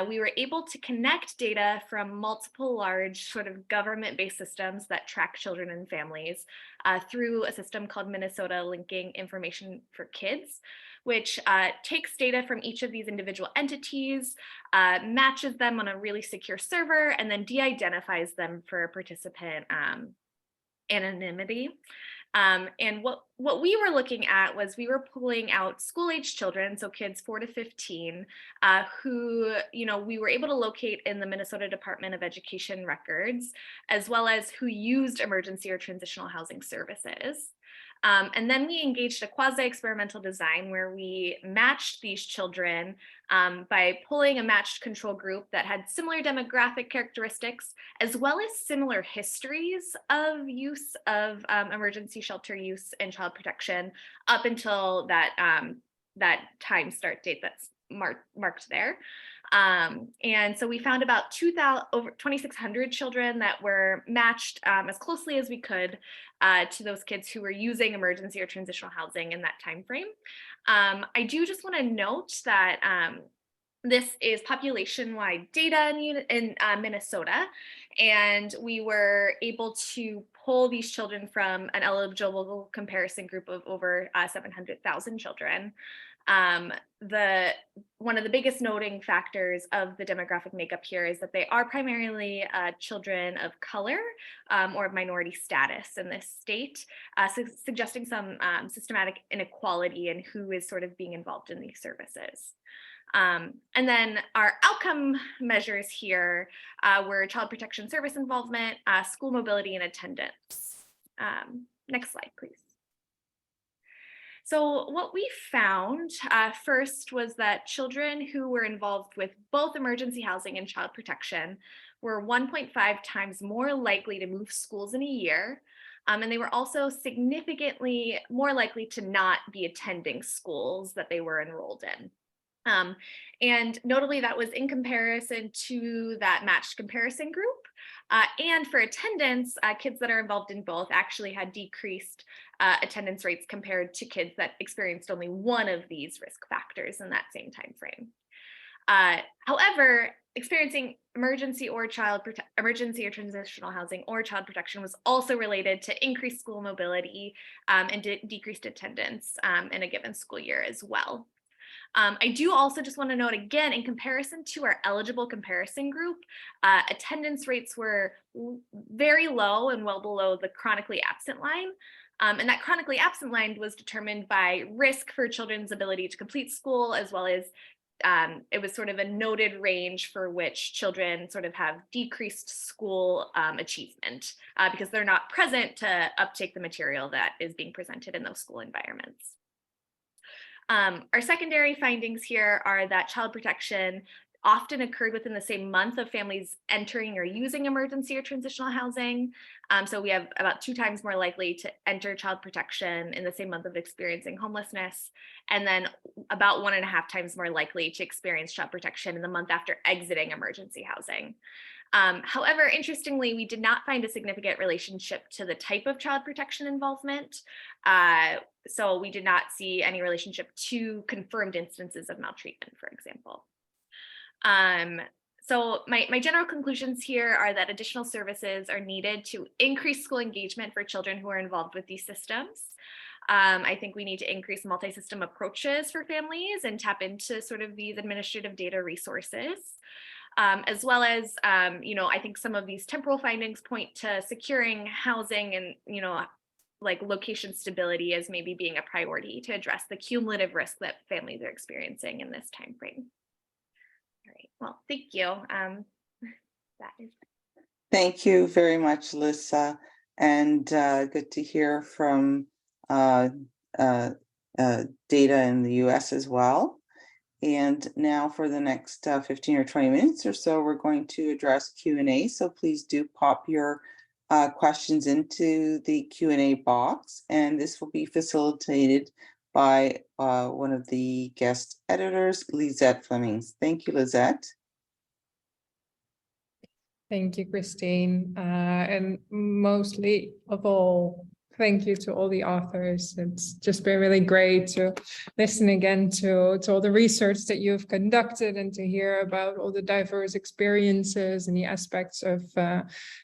We were able to connect data from multiple large sort of government-based systems that track children and families through a system called Minnesota Linking Information for Kids, which takes data from each of these individual entities, matches them on a really secure server, and then de-identifies them for participant anonymity. And what we were looking at was we were pulling out school-age children, so kids 4 to 15, who we were able to locate in the Minnesota Department of Education records, as well as who used emergency or transitional housing services. And then we engaged a quasi-experimental design where we matched these children by pulling a matched control group that had similar demographic characteristics, as well as similar histories of use of emergency shelter use and child protection up until that, that time start date that's marked there. And so we found about over 2,600 children that were matched as closely as we could to those kids who were using emergency or transitional housing in that time frame. I do just want to note that this is population-wide data in Minnesota, and we were able to pull these children from an eligible comparison group of over 700,000 children. One of the biggest noting factors of the demographic makeup here is that they are primarily children of color or of minority status in this state, suggesting some systematic inequality in who is sort of being involved in these services. And then our outcome measures here were child protection service involvement, school mobility, and attendance. Next slide, please. So what we found first was that children who were involved with both emergency housing and child protection were 1.5 times more likely to move schools in a year. And they were also significantly more likely to not be attending schools that they were enrolled in. And notably, that was in comparison to that matched comparison group. And for attendance, kids that are involved in both actually had decreased attendance rates compared to kids that experienced only one of these risk factors in that same time frame. However, experiencing emergency or transitional housing or child protection was also related to increased school mobility and decreased attendance in a given school year as well. I do also just want to note again, in comparison to our eligible comparison group, attendance rates were very low and well below the chronically absent line. And that chronically absent line was determined by risk for children's ability to complete school, as well as it was sort of a noted range for which children sort of have decreased school achievement because they're not present to uptake the material that is being presented in those school environments. Our secondary findings here are that child protection often occurred within the same month of families entering or using emergency or transitional housing. So we have about 2 times more likely to enter child protection in the same month of experiencing homelessness, and then about 1.5 times more likely to experience child protection in the month after exiting emergency housing. However, interestingly, we did not find a significant relationship to the type of child protection involvement. So we did not see any relationship to confirmed instances of maltreatment, for example. So my general conclusions here are that additional services are needed to increase school engagement for children who are involved with these systems. I think we need to increase multi-system approaches for families and tap into sort of these administrative data resources. As well as, I think some of these temporal findings point to securing housing and, like location stability as maybe being a priority to address the cumulative risk that families are experiencing in this time frame. All right, well, thank you. That is. Thank you very much, Lisa, and good to hear from data in the US as well. And now for the next 15 or 20 minutes or so, we're going to address Q&A. So please do pop your questions into the Q&A box, and this will be facilitated by one of the guest editors, Lizet Vlamings. Thank you, Lizet. Thank you, Christine. And mostly of all, thank you to all the authors. It's just been really great to listen again to all the research that you've conducted and to hear about all the diverse experiences and the aspects of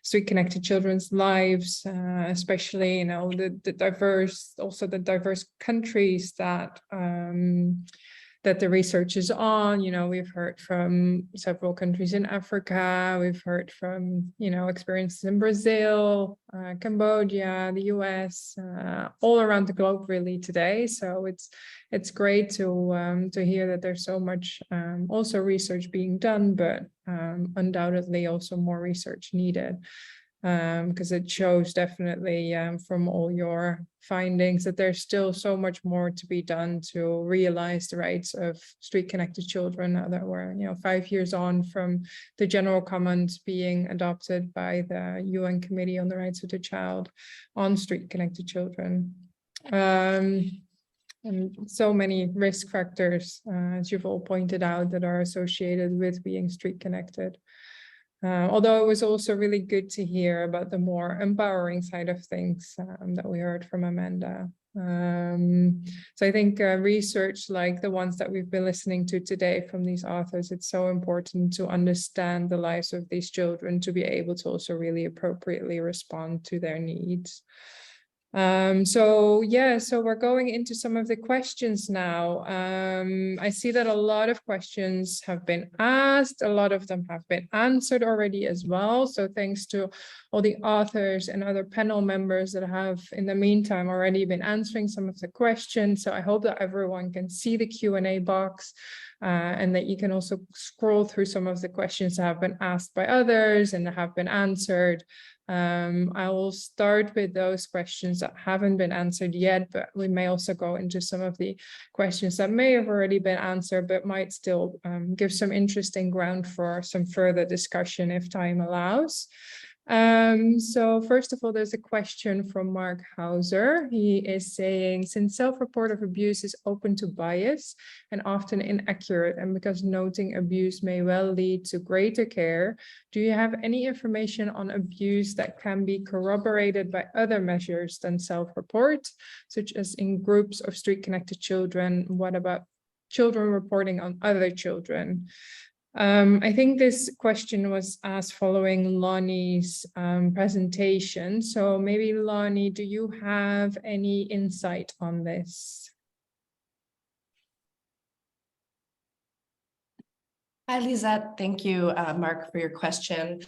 street connected children's lives, especially, the diverse countries that that the research is on. We've heard from several countries in Africa. We've heard from, experiences in Brazil, Cambodia, the US, all around the globe really today. So it's great to hear that there's so much also research being done, but undoubtedly also more research needed. because it shows definitely from all your findings that there's still so much more to be done to realize the rights of street-connected children now that we're 5 years on from the general comment being adopted by the UN Committee on the Rights of the Child on street-connected children. And so many risk factors, as you've all pointed out, that are associated with being street connected. Although it was also really good to hear about the more empowering side of things that we heard from Amanda. So I think research like the ones that we've been listening to today from these authors, it's so important to understand the lives of these children to be able to also really appropriately respond to their needs. So we're going into some of the questions now. I see that a lot of questions have been asked, a lot of them have been answered already as well. So thanks to all the authors and other panel members that have in the meantime already been answering some of the questions. So I hope that everyone can see the Q&A box and that you can also scroll through some of the questions that have been asked by others and that have been answered. I will start with those questions that haven't been answered yet, but we may also go into some of the questions that may have already been answered, but might still give some interesting ground for some further discussion if time allows. So first of all, there's a question from Mark Hauser. He is saying, since self-report of abuse is open to bias and often inaccurate, and because noting abuse may well lead to greater care, do you have any information on abuse that can be corroborated by other measures than self-report, such as in groups of street-connected children? What about children reporting on other children? I think this question was asked following Lonnie's presentation. So maybe Lonnie, do you have any insight on this? Hi, Lizet. Thank you, Mark, for your question.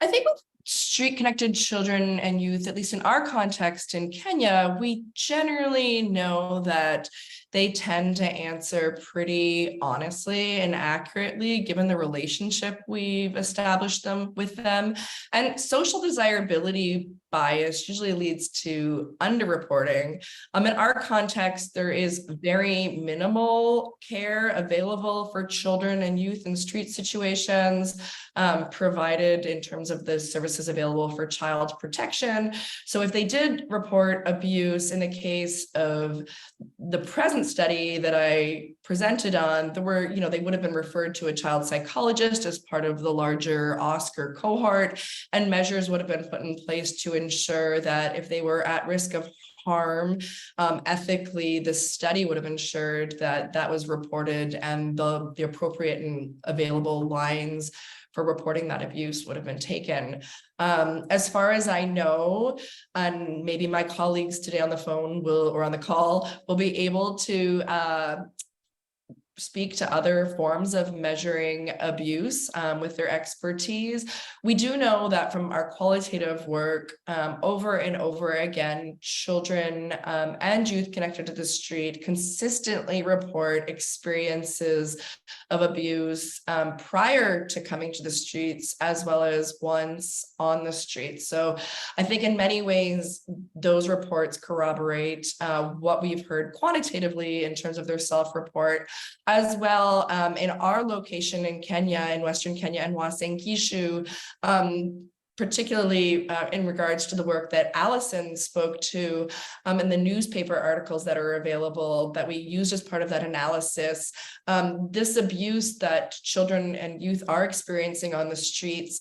I think with street-connected children and youth, at least in our context in Kenya, we generally know that they tend to answer pretty honestly and accurately, given the relationship we've established with them. And social desirability bias usually leads to underreporting. In our context, there is very minimal care available for children and youth in street situations, provided in terms of the services available for child protection. So if they did report abuse in the case of the present study that I presented on, there were, they would have been referred to a child psychologist as part of the larger Oscar cohort, and measures would have been put in place to ensure that if they were at risk of harm, ethically, the study would have ensured that that was reported and the appropriate and available lines for reporting that abuse would have been taken. As far as I know, and maybe my colleagues today on the phone or on the call will be able to speak to other forms of measuring abuse with their expertise. We do know that from our qualitative work, over and over again, children and youth connected to the street consistently report experiences of abuse prior to coming to the streets, as well as once on the streets. So I think in many ways, those reports corroborate what we've heard quantitatively in terms of their self-report. As well, in our location in Kenya, in Western Kenya and Uasin Gishu, particularly in regards to the work that Allison spoke to in the newspaper articles that are available that we used as part of that analysis, this abuse that children and youth are experiencing on the streets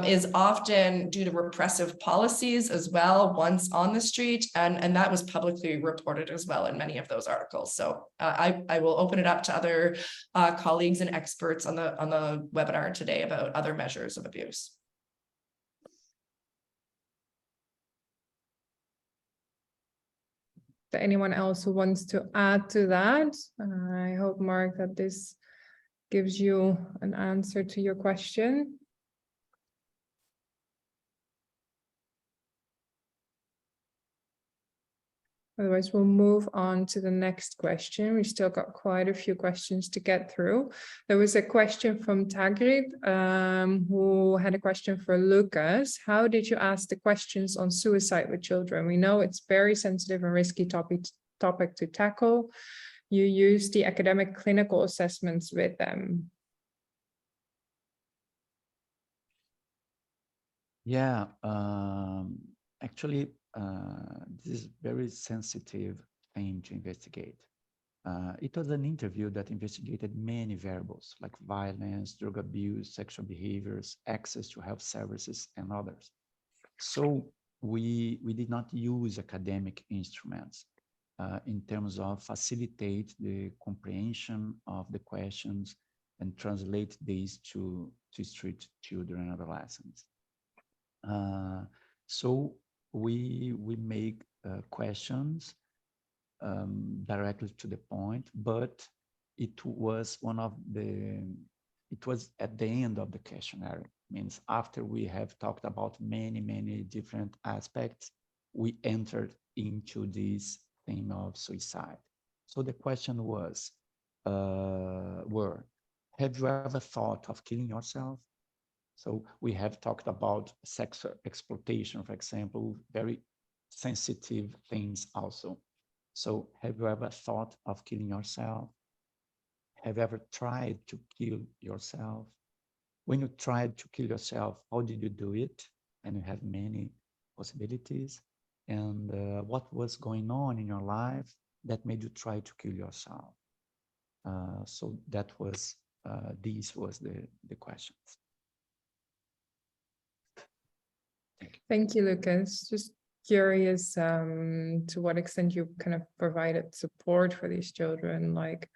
is often due to repressive policies as well, once on the street, and that was publicly reported as well in many of those articles. So I will open it up to other colleagues and experts on the webinar today about other measures of abuse. Anyone else who wants to add to that? I hope, Mark, that this gives you an answer to your question. Otherwise, we'll move on to the next question. We've still got quite a few questions to get through. There was a question from Tagrid, who had a question for Lucas. How did you ask the questions on suicide with children? We know it's very sensitive and risky topic to tackle. You use the academic clinical assessments with them. Yeah, actually, this is very sensitive thing to investigate. It was an interview that investigated many variables like violence, drug abuse, sexual behaviors, access to health services, and others. So we did not use academic instruments in terms of facilitate the comprehension of the questions and translate these to street children and adolescents. So we make questions directly to the point, but it was at the end of the questionnaire. Means after we have talked about many different aspects, we entered into this theme of suicide. So the question was, have you ever thought of killing yourself? So we have talked about sexual exploitation, for example, very sensitive things also. So have you ever thought of killing yourself? Have you ever tried to kill yourself? When you tried to kill yourself, how did you do it? And you have many possibilities. And what was going on in your life that made you try to kill yourself? So that was, these was the questions. Thank you, Lucas. Just curious to what extent you kind of provided support for these children, like,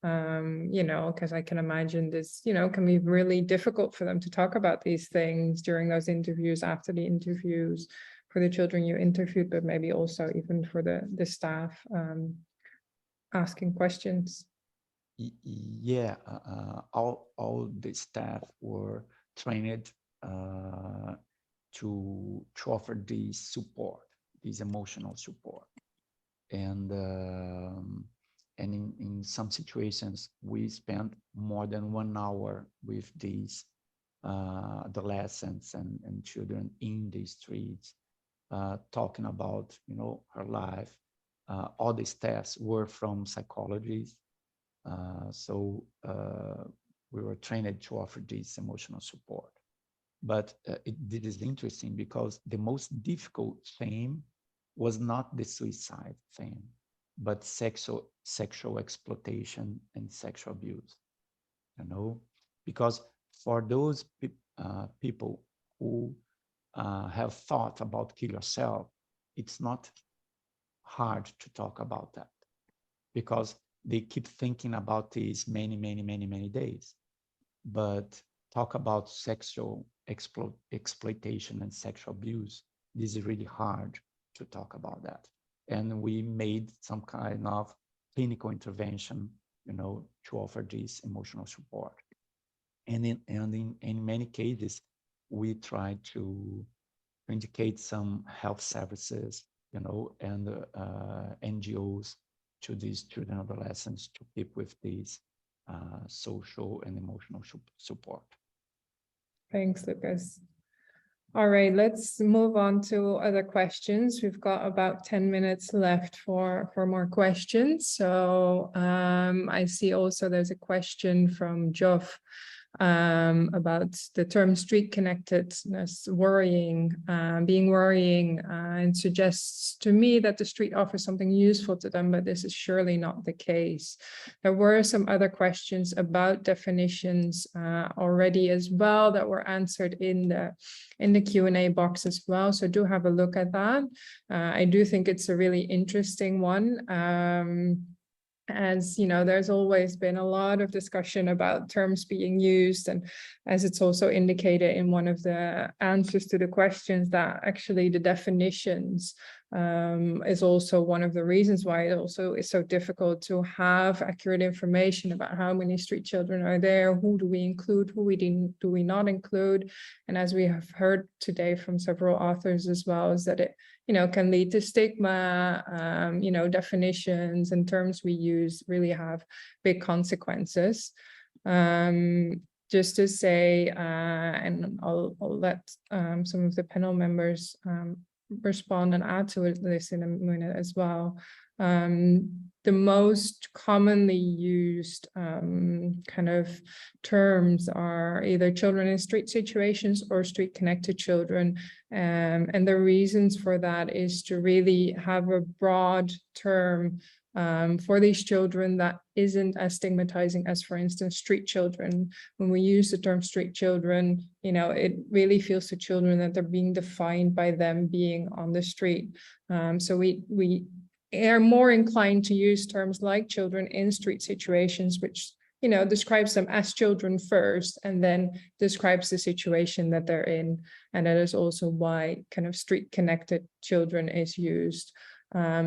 you know, because I can imagine this, you know, can be really difficult for them to talk about these things during those interviews, after the interviews, for the children you interviewed, but maybe also even for the staff asking questions. Yeah, all the staff were trained to offer this support, this emotional support, and in some situations we spent more than 1 hour with these adolescents and children in the streets, talking about, you know, her life. All the staffs were from psychologists, so we were trained to offer this emotional support. But it is interesting because the most difficult theme was not the suicide theme, but sexual exploitation and sexual abuse, you know, because for those people who have thought about kill yourself, it's not hard to talk about that because they keep thinking about this many days. But talk about sexual exploitation and sexual abuse, this is really hard to talk about that. And we made some kind of clinical intervention, you know, to offer this emotional support. And in many cases, we try to indicate some health services, you know, and NGOs to these children and adolescents to keep with these social and emotional support. Thanks, Lucas. All right, let's move on to other questions. We've got about 10 minutes left for more questions. So I see also there's a question from Geoff about the term street connectedness being worrying, and suggests to me that the street offers something useful to them, but this is surely not the case. There were some other questions about definitions already as well that were answered in the Q&A box as well, so do have a look at that. I do think it's a really interesting one. As you know, there's always been a lot of discussion about terms being used, and as it's also indicated in one of the answers to the questions, that actually the definitions is also one of the reasons why it also is so difficult to have accurate information about how many street children are there, who do we include, who do we not include. And as we have heard today from several authors as well, is that it, you know, can lead to stigma, you know, definitions and terms we use really have big consequences. Just to say, and I'll let some of the panel members respond and add to this in a minute as well. The most commonly used kind of terms are either children in street situations or street connected children. And the reasons for that is to really have a broad term for these children that isn't as stigmatizing as, for instance, street children. When we use the term street children, you know, it really feels to children that they're being defined by them being on the street. So we are more inclined to use terms like children in street situations, which, you know, describes them as children first and then describes the situation that they're in. And that is also why kind of street connected children is used.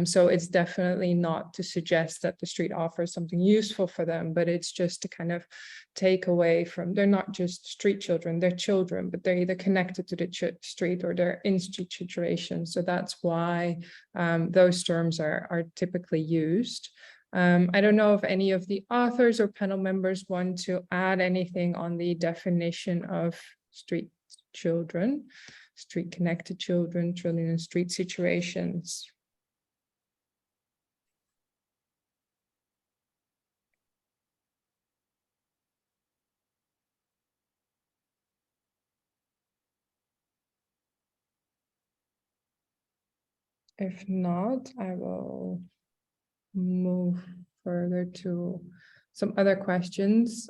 So it's definitely not to suggest that the street offers something useful for them, but it's just to kind of take away from, they're not just street children, they're children, but they're either connected to the street or they're in street situations. So that's why those terms are typically used. I don't know if any of the authors or panel members want to add anything on the definition of street children, street connected children, children in street situations. If not, I will move further to some other questions.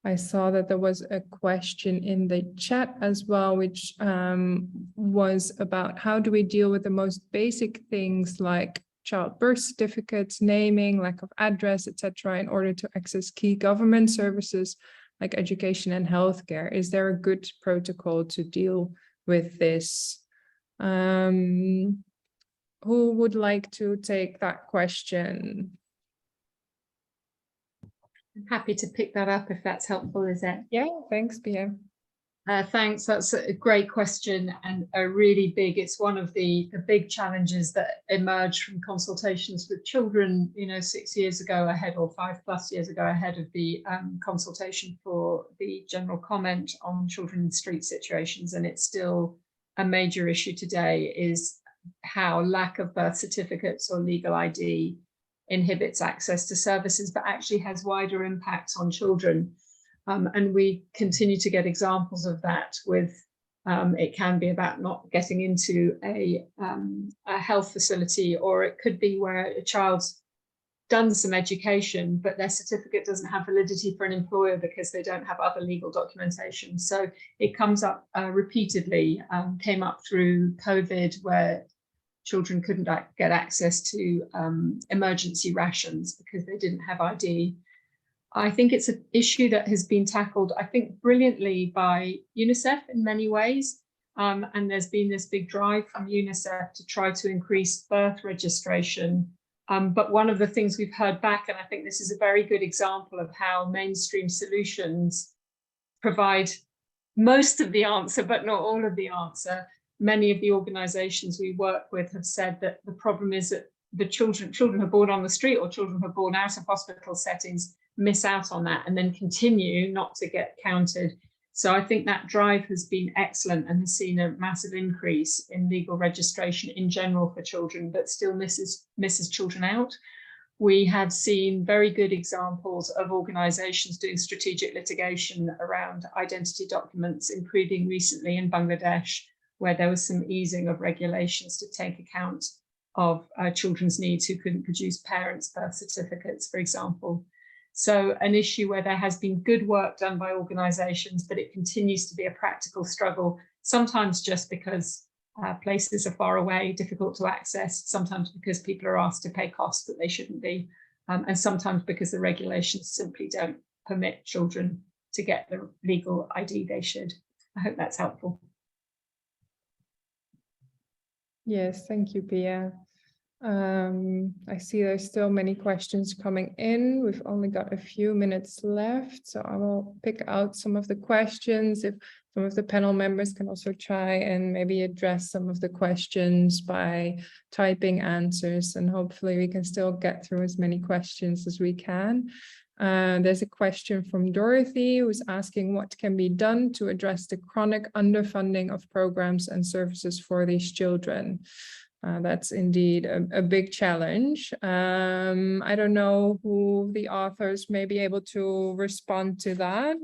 I saw that there was a question in the chat as well, which was about how do we deal with the most basic things like child birth certificates, naming, lack of address, etc., in order to access key government services like education and healthcare. Is there a good protocol to deal with this? Who would like to take that question? I'm happy to pick that up if that's helpful, Lizet. Yeah, thanks, Pia. Thanks, that's a great question and a really big, it's one of the big challenges that emerged from consultations with children, you know, 6 years ago ahead or 5+ years ago ahead of the consultation for the general comment on children in street situations. And it's still a major issue today, is how lack of birth certificates or legal ID inhibits access to services, but actually has wider impacts on children. And we continue to get examples of that with, it can be about not getting into a health facility, or it could be where a child's done some education, but their certificate doesn't have validity for an employer because they don't have other legal documentation. So it comes up repeatedly, came up through COVID, where children couldn't get access to emergency rations because they didn't have ID. I think it's an issue that has been tackled, I think, brilliantly by UNICEF in many ways. And there's been this big drive from UNICEF to try to increase birth registration. But one of the things we've heard back, and I think this is a very good example of how mainstream solutions provide most of the answer, but not all of the answer. Many of the organizations we work with have said that the problem is that the children who are born on the street or children who are born out of hospital settings miss out on that and then continue not to get counted. So I think that drive has been excellent and has seen a massive increase in legal registration in general for children, but still misses children out. We had seen very good examples of organizations doing strategic litigation around identity documents, including recently in Bangladesh, where there was some easing of regulations to take account of children's needs who couldn't produce parents' birth certificates, for example. So an issue where there has been good work done by organizations, but it continues to be a practical struggle, sometimes just because places are far away, difficult to access, sometimes because people are asked to pay costs that they shouldn't be, and sometimes because the regulations simply don't permit children to get the legal ID they should. I hope that's helpful. Yes, thank you, Pia. I see there's still many questions coming in. We've only got a few minutes left, so I will pick out some of the questions. If some of the panel members can also try and maybe address some of the questions by typing answers, and hopefully we can still get through as many questions as we can. There's a question from Dorothy who's asking what can be done to address the chronic underfunding of programs and services for these children. That's indeed a big challenge. I don't know who the authors may be able to respond to that.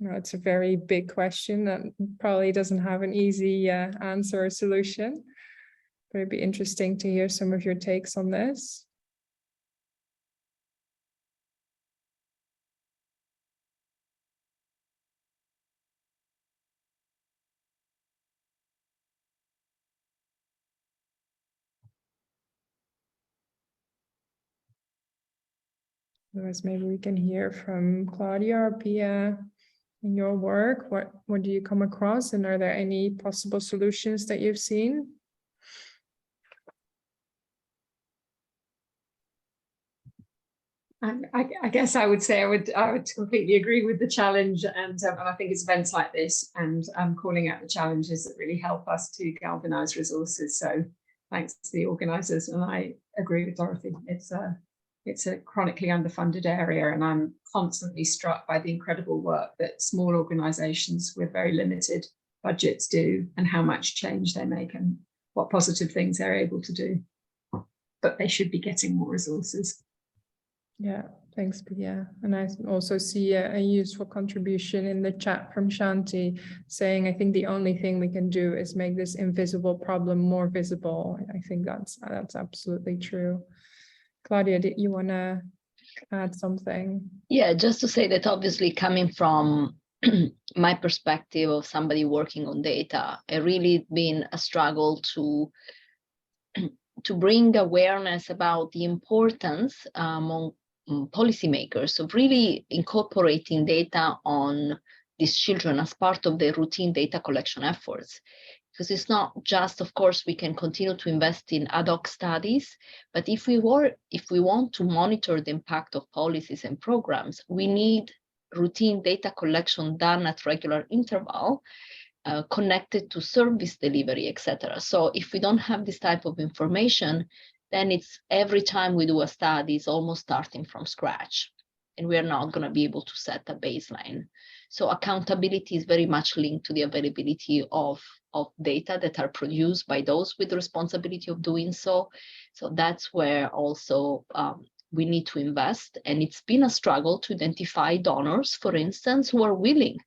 No, it's a very big question that probably doesn't have an easy answer or solution. But it'd be interesting to hear some of your takes on this. Otherwise, maybe we can hear from Claudia or Pia in your work. What do you come across, and are there any possible solutions that you've seen? I guess I would say I would completely agree with the challenge, and I think it's events like this and calling out the challenges that really help us to galvanize resources. So thanks to the organizers, and I agree with Dorothy. It's a chronically underfunded area, and I'm constantly struck by the incredible work that small organizations with very limited budgets do, and how much change they make and what positive things they're able to do. But they should be getting more resources. Yeah, thanks, Pia. And I also see a useful contribution in the chat from Shanti saying, I think the only thing we can do is make this invisible problem more visible. I think that's absolutely true. Claudia, did you want to add something? Yeah, just to say that obviously coming from my perspective of somebody working on data, it really been a struggle to bring awareness about the importance among policymakers of really incorporating data on these children as part of their routine data collection efforts. Because it's not just, of course, we can continue to invest in ad hoc studies, but if we want to monitor the impact of policies and programs, we need routine data collection done at regular interval, connected to service delivery, etc. So if we don't have this type of information, then it's every time we do a study, it's almost starting from scratch, and we're not going to be able to set a baseline. So accountability is very much linked to the availability of data that are produced by those with the responsibility of doing so. So that's where also we need to invest. And it's been a struggle to identify donors, for instance, who are willing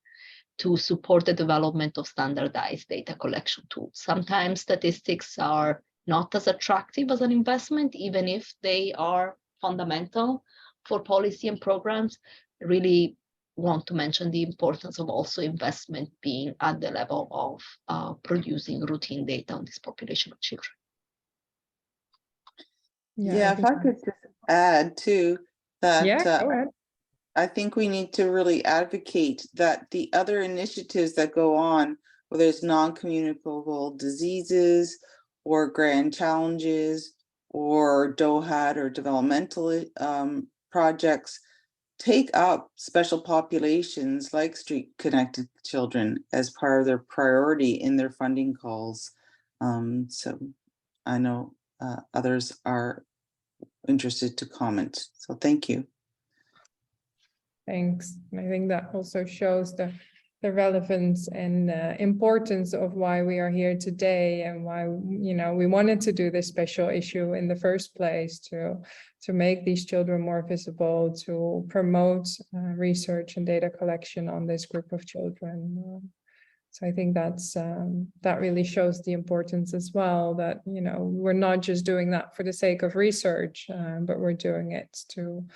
to support the development of standardized data collection tools. Sometimes statistics are not as attractive as an investment, even if they are fundamental for policy and programs. Really want to mention the importance of also investment being at the level of producing routine data on this population of children. Yeah, if I could just add too that go ahead. I think we need to really advocate that the other initiatives that go on, whether it's non-communicable diseases or grand challenges or DOHAD or developmental projects, take up special populations like street connected children as part of their priority in their funding calls. So I know others are interested to comment. So thank you. Thanks. And I think that also shows the relevance and importance of why we are here today, and why, you know, we wanted to do this special issue in the first place, to make these children more visible, to promote research and data collection on this group of children. So I think that really shows the importance as well, that, you know, we're not just doing that for the sake of research, but we're doing it to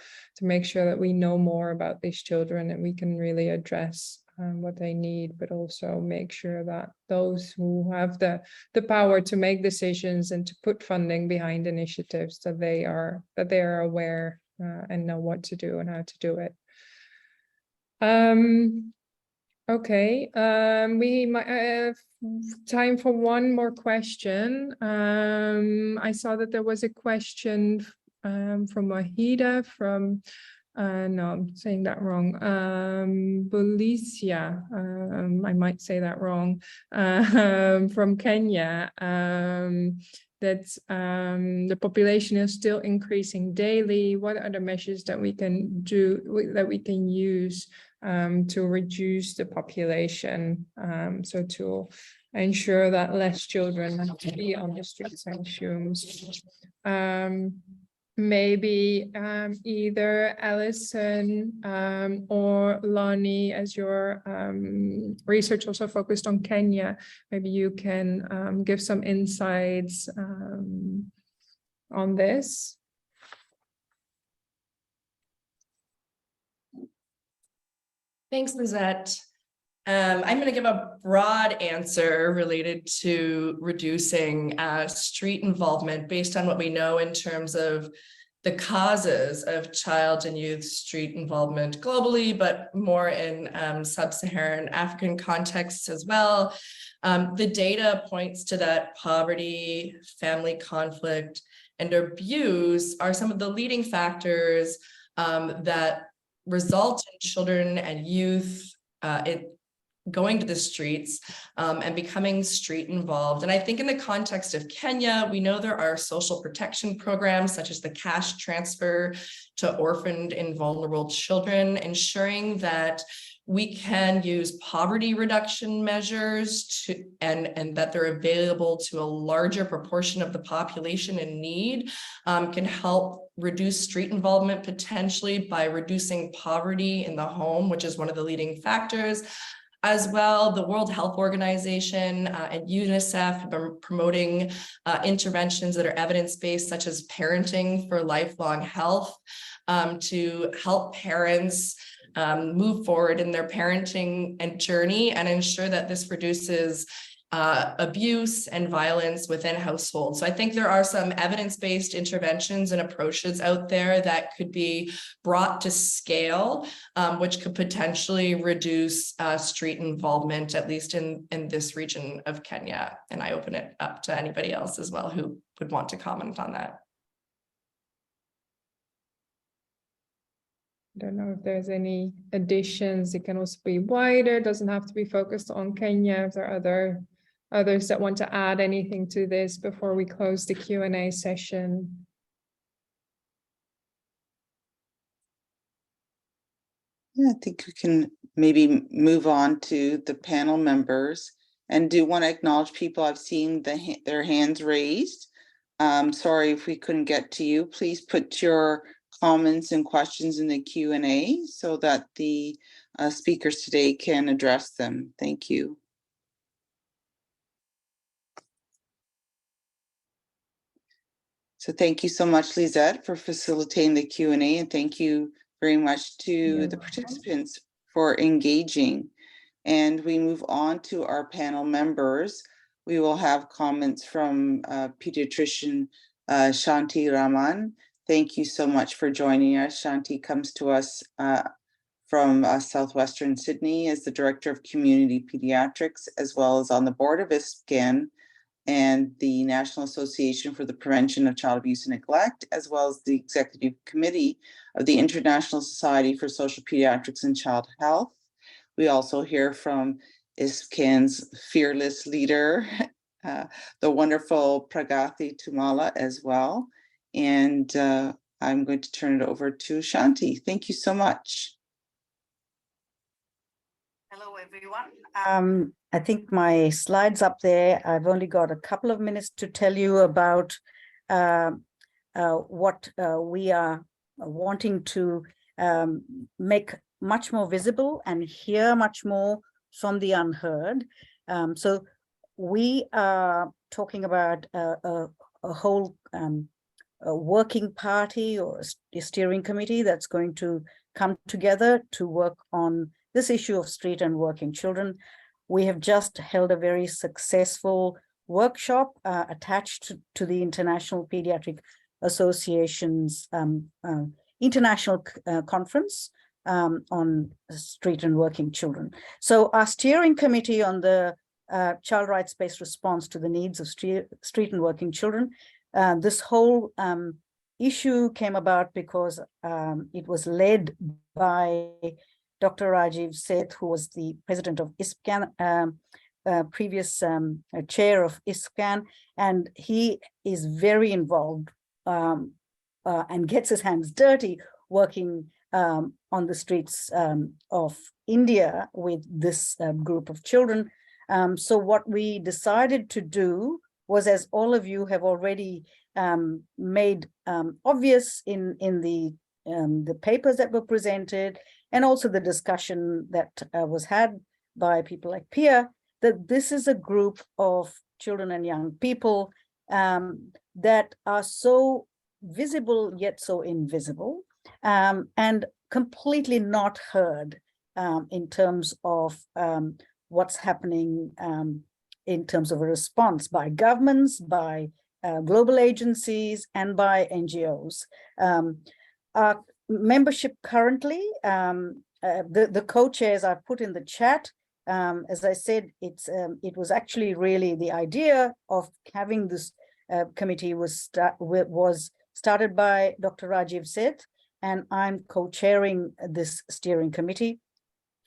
make sure that we know more about these children and we can really address what they need, but also make sure that those who have the power to make decisions and to put funding behind initiatives, that they are aware and know what to do and how to do it. Okay, we might have time for one more question. I saw that there was a question from Wahida from, no, I'm saying that wrong. Bulicia, I might say that wrong, from Kenya. That the population is still increasing daily. What are the measures that we can do, that we can use to reduce the population, so to ensure that less children have to be on the streets, I assume. Maybe either Alison or Lonnie, as your research also focused on Kenya, maybe you can give some insights on this. Thanks, Lizet. I'm going to give a broad answer related to reducing street involvement based on what we know in terms of the causes of child and youth street involvement globally, but more in sub-Saharan African contexts as well. The data points to that poverty, family conflict, and abuse are some of the leading factors that result in children and youth going to the streets and becoming street involved. And I think in the context of Kenya, we know there are social protection programs such as the cash transfer to orphaned and vulnerable children, ensuring that we can use poverty reduction measures and that they're available to a larger proportion of the population in need, can help reduce street involvement potentially by reducing poverty in the home, which is one of the leading factors. As well, the World Health Organization and UNICEF have been promoting interventions that are evidence-based, such as parenting for lifelong health, to help parents move forward in their parenting and journey and ensure that this reduces abuse and violence within households. So I think there are some evidence-based interventions and approaches out there that could be brought to scale, which could potentially reduce street involvement, at least in this region of Kenya. And I open it up to anybody else as well who would want to comment on that. I don't know if there's any additions. It can also be wider, doesn't have to be focused on Kenya. If there are others that want to add anything to this before we close the Q&A session. Yeah, I think we can maybe move on to the panel members, and do want to acknowledge people. I've seen their hands raised. Sorry if we couldn't get to you. Please put your comments and questions in the Q&A so that the speakers today can address them. Thank you. So thank you so much, Lizet, for facilitating the Q&A, and thank you very much to the participants for engaging. And we move on to our panel members. We will have comments from pediatrician Shanti Raman. Thank you so much for joining us. Shanti comes to us from Southwestern Sydney as the Director of Community Pediatrics, as well as on the board of ISPCAN and the National Association for the Prevention of Child Abuse and Neglect, as well as the Executive Committee of the International Society for Social Pediatrics and Child Health. We also hear from ISPCAN's fearless leader, the wonderful Pragathi Tummala as well. And I'm going to turn it over to Shanti. Thank you so much. Hello, everyone. I think my slides up there, I've only got a couple of minutes to tell you about what we are wanting to make much more visible and hear much more from the unheard. So we are talking about a whole working party or a steering committee that's going to come together to work on this issue of street and working children. We have just held a very successful workshop attached to the International Pediatric Association's international conference on street and working children. So our steering committee on the child rights-based response to the needs of street and working children, this whole issue came about because it was led by Dr. Rajiv Seth, who was the president of ISPCAN, previous chair of ISPCAN, and he is very involved and gets his hands dirty working on the streets of India with this group of children. So what we decided to do was, as all of you have already made obvious in the papers that were presented, and also the discussion that was had by people like Pia, that this is a group of children and young people that are so visible yet so invisible, and completely not heard in terms of what's happening in terms of a response by governments, by global agencies, and by NGOs. Our membership currently, the co-chairs are put in the chat. As I said, it was actually really the idea of having this committee was started by Dr. Rajiv Seth, and I'm co-chairing this steering committee.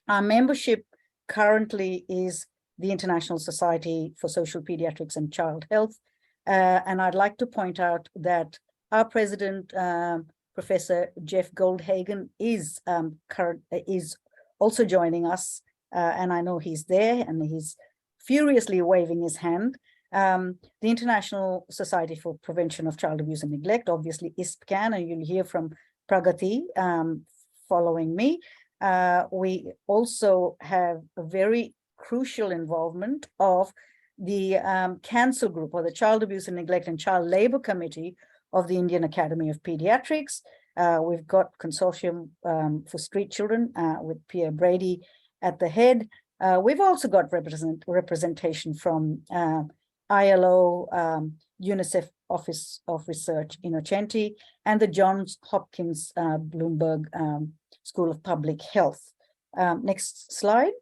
Our membership currently is the International Society for Social Pediatrics and Child Health. And I'd like to point out that our president, Professor Jeff Goldhagen, is also joining us. And I know he's there and he's furiously waving his hand. The International Society for Prevention of Child Abuse and Neglect, obviously ISPCAN, and you'll hear from Pragathi following me. We also have a very crucial involvement of the Council Group, or the Child Abuse and Neglect and Child Labor Committee of the Indian Academy of Pediatrics. We've got Consortium for Street Children with Pia Brady at the head. We've also got representation from ILO, UNICEF Office of Research in Shanti, and the Johns Hopkins Bloomberg School of Public Health. Next slide.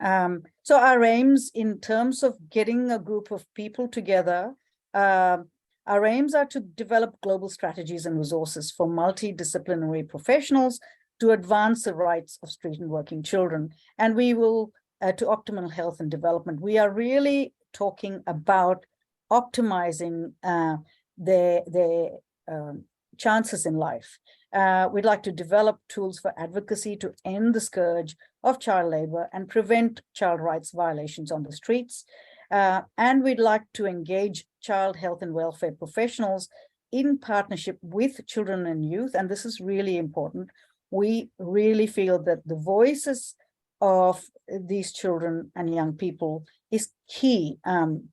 So our aims in terms of getting a group of people together, our aims are to develop global strategies and resources for multidisciplinary professionals to advance the rights of street and working children. And we will, to optimal health and development, we are really talking about optimizing their chances in life. We'd like to develop tools for advocacy to end the scourge of child labor and prevent child rights violations on the streets. And we'd like to engage child health and welfare professionals in partnership with children and youth. And this is really important. We really feel that the voices of these children and young people is key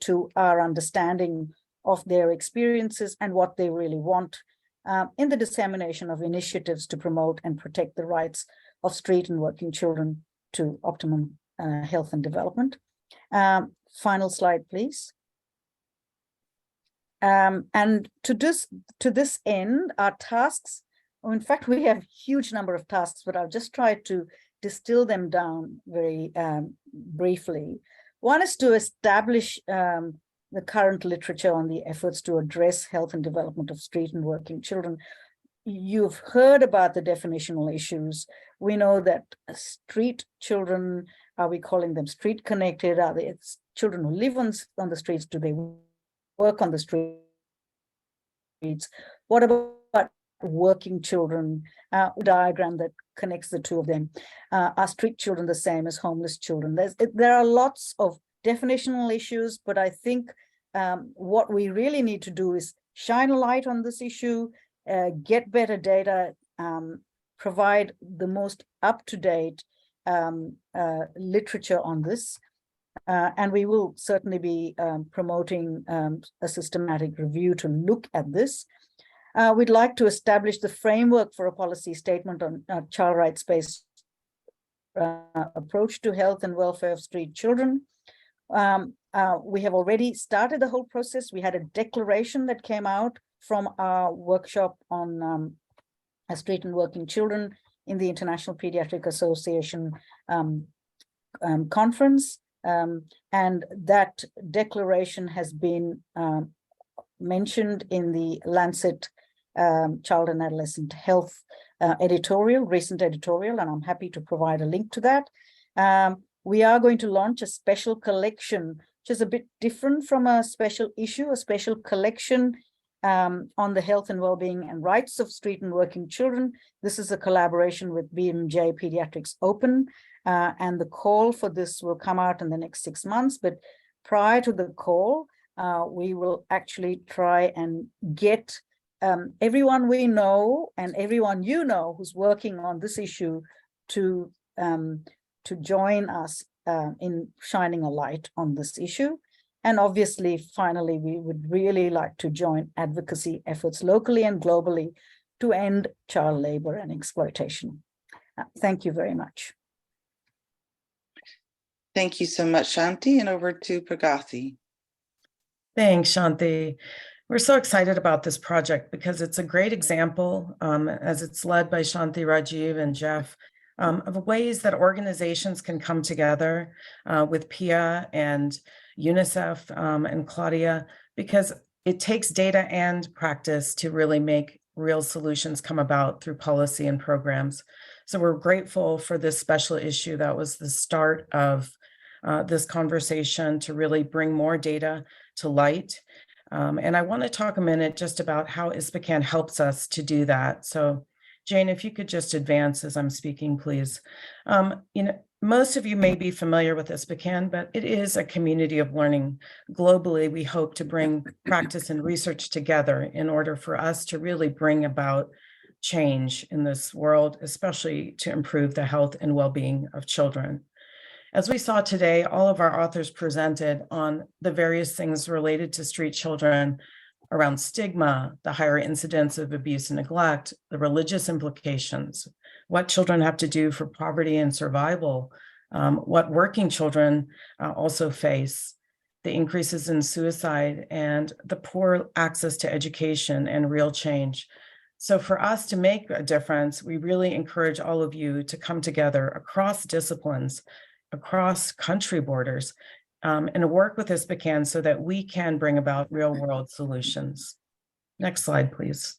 to our understanding of their experiences and what they really want in the dissemination of initiatives to promote and protect the rights of street and working children to optimum health and development. Final slide, please. And to this end, our tasks, in fact, we have a huge number of tasks, but I'll just try to distill them down very briefly. One is to establish the current literature on the efforts to address health and development of street and working children. You've heard about the definitional issues. We know that street children, are we calling them street connected? Are they children who live on the streets? Do they work on the streets? What about working children? Diagram that connects the two of them. Are street children the same as homeless children? There are lots of definitional issues, but I think what we really need to do is shine a light on this issue, get better data, provide the most up-to-date literature on this. And we will certainly be promoting a systematic review to look at this. We'd like to establish the framework for a policy statement on child rights-based approach to health and welfare of street children. We have already started the whole process. We had a declaration that came out from our workshop on street and working children in the International Pediatric Association conference. And that declaration has been mentioned in the Lancet Child and Adolescent Health recent editorial, and I'm happy to provide a link to that. We are going to launch a special collection, which is a bit different from a special issue, a special collection on the health and well-being and rights of street and working children. This is a collaboration with BMJ Pediatrics Open, and the call for this will come out in the next 6 months. But prior to the call, we will actually try and get everyone we know and everyone you know who's working on this issue to join us in shining a light on this issue. And obviously, finally, we would really like to join advocacy efforts locally and globally to end child labor and exploitation. Thank you very much. Thank you so much, Shanti, and over to Pragathi. Thanks, Shanti. We're so excited about this project because it's a great example, as it's led by Shanti, Rajiv, and Jeff, of ways that organizations can come together with Pia and UNICEF and Claudia, because it takes data and practice to really make real solutions come about through policy and programs. So we're grateful for this special issue that was the start of this conversation to really bring more data to light. And I want to talk a minute just about how ISPACAN helps us to do that. So Jane, if you could just advance as I'm speaking, please. Most of you may be familiar with ISPACAN, but it is a community of learning. Globally, we hope to bring practice and research together in order for us to really bring about change in this world, especially to improve the health and well-being of children. As we saw today, all of our authors presented on the various things related to street children around stigma, the higher incidence of abuse and neglect, the religious implications, what children have to do for poverty and survival, what working children also face, the increases in suicide, and the poor access to education and real change. So for us to make a difference, we really encourage all of you to come together across disciplines, across country borders, and work with ISPACAN so that we can bring about real-world solutions. Next slide, please.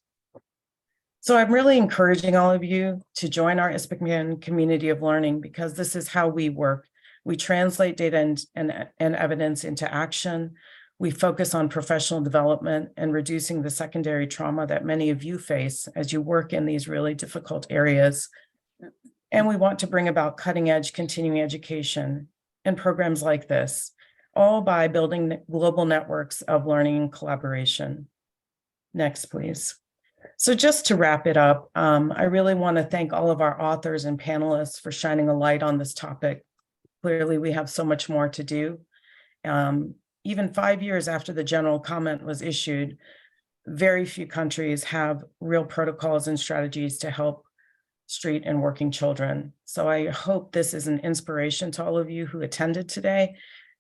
So I'm really encouraging all of you to join our ISPACAN community of learning, because this is how we work. We translate data and evidence into action. We focus on professional development and reducing the secondary trauma that many of you face as you work in these really difficult areas. And we want to bring about cutting-edge continuing education and programs like this, all by building global networks of learning and collaboration. Next, please. So just to wrap it up, I really want to thank all of our authors and panelists for shining a light on this topic. Clearly, we have so much more to do. Even 5 years after the general comment was issued, very few countries have real protocols and strategies to help street and working children. So I hope this is an inspiration to all of you who attended today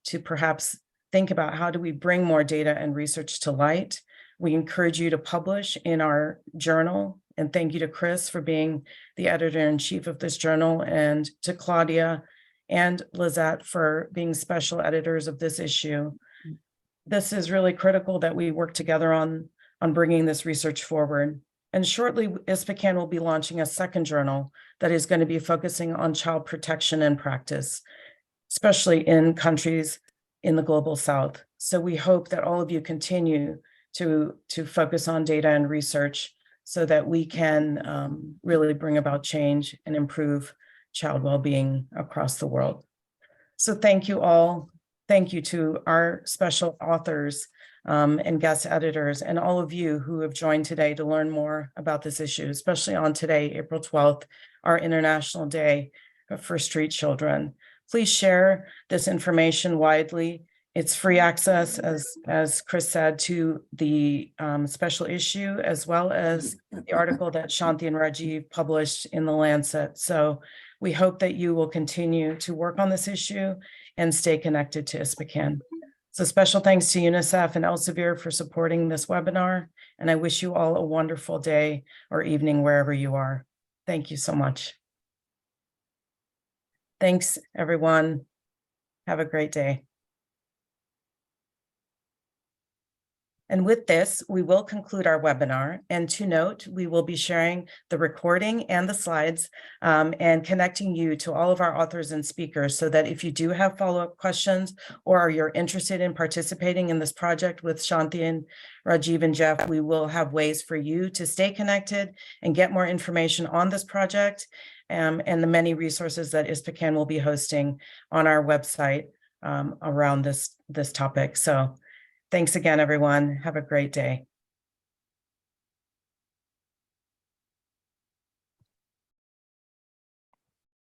to perhaps think about how do we bring more data and research to light. We encourage you to publish in our journal, and thank you to Chris for being the editor-in-chief of this journal, and to Claudia and Lizet for being special editors of this issue. This is really critical that we work together on bringing this research forward. And shortly, ISPACAN will be launching a second journal that is going to be focusing on child protection and practice, especially in countries in the global South. So we hope that all of you continue to focus on data and research so that we can really bring about change and improve child well-being across the world. So thank you all. Thank you to our special authors and guest editors, and all of you who have joined today to learn more about this issue, especially on today, April 12th, our International Day for Street Children. Please share this information widely. It's free access, as Chris said, to the special issue, as well as the article that Shanti and Rajiv published in the Lancet. So we hope that you will continue to work on this issue and stay connected to ISPACAN. So special thanks to UNICEF and Elsevier for supporting this webinar. And I wish you all a wonderful day or evening wherever you are. Thank you so much. Thanks, everyone. Have a great day. And with this, we will conclude our webinar. And to note, we will be sharing the recording and the slides and connecting you to all of our authors and speakers so that if you do have follow-up questions or you're interested in participating in this project with Shanti and Rajiv and Jeff, we will have ways for you to stay connected and get more information on this project and the many resources that ISPCAN will be hosting on our website around this topic. So thanks again, everyone. Have a great day.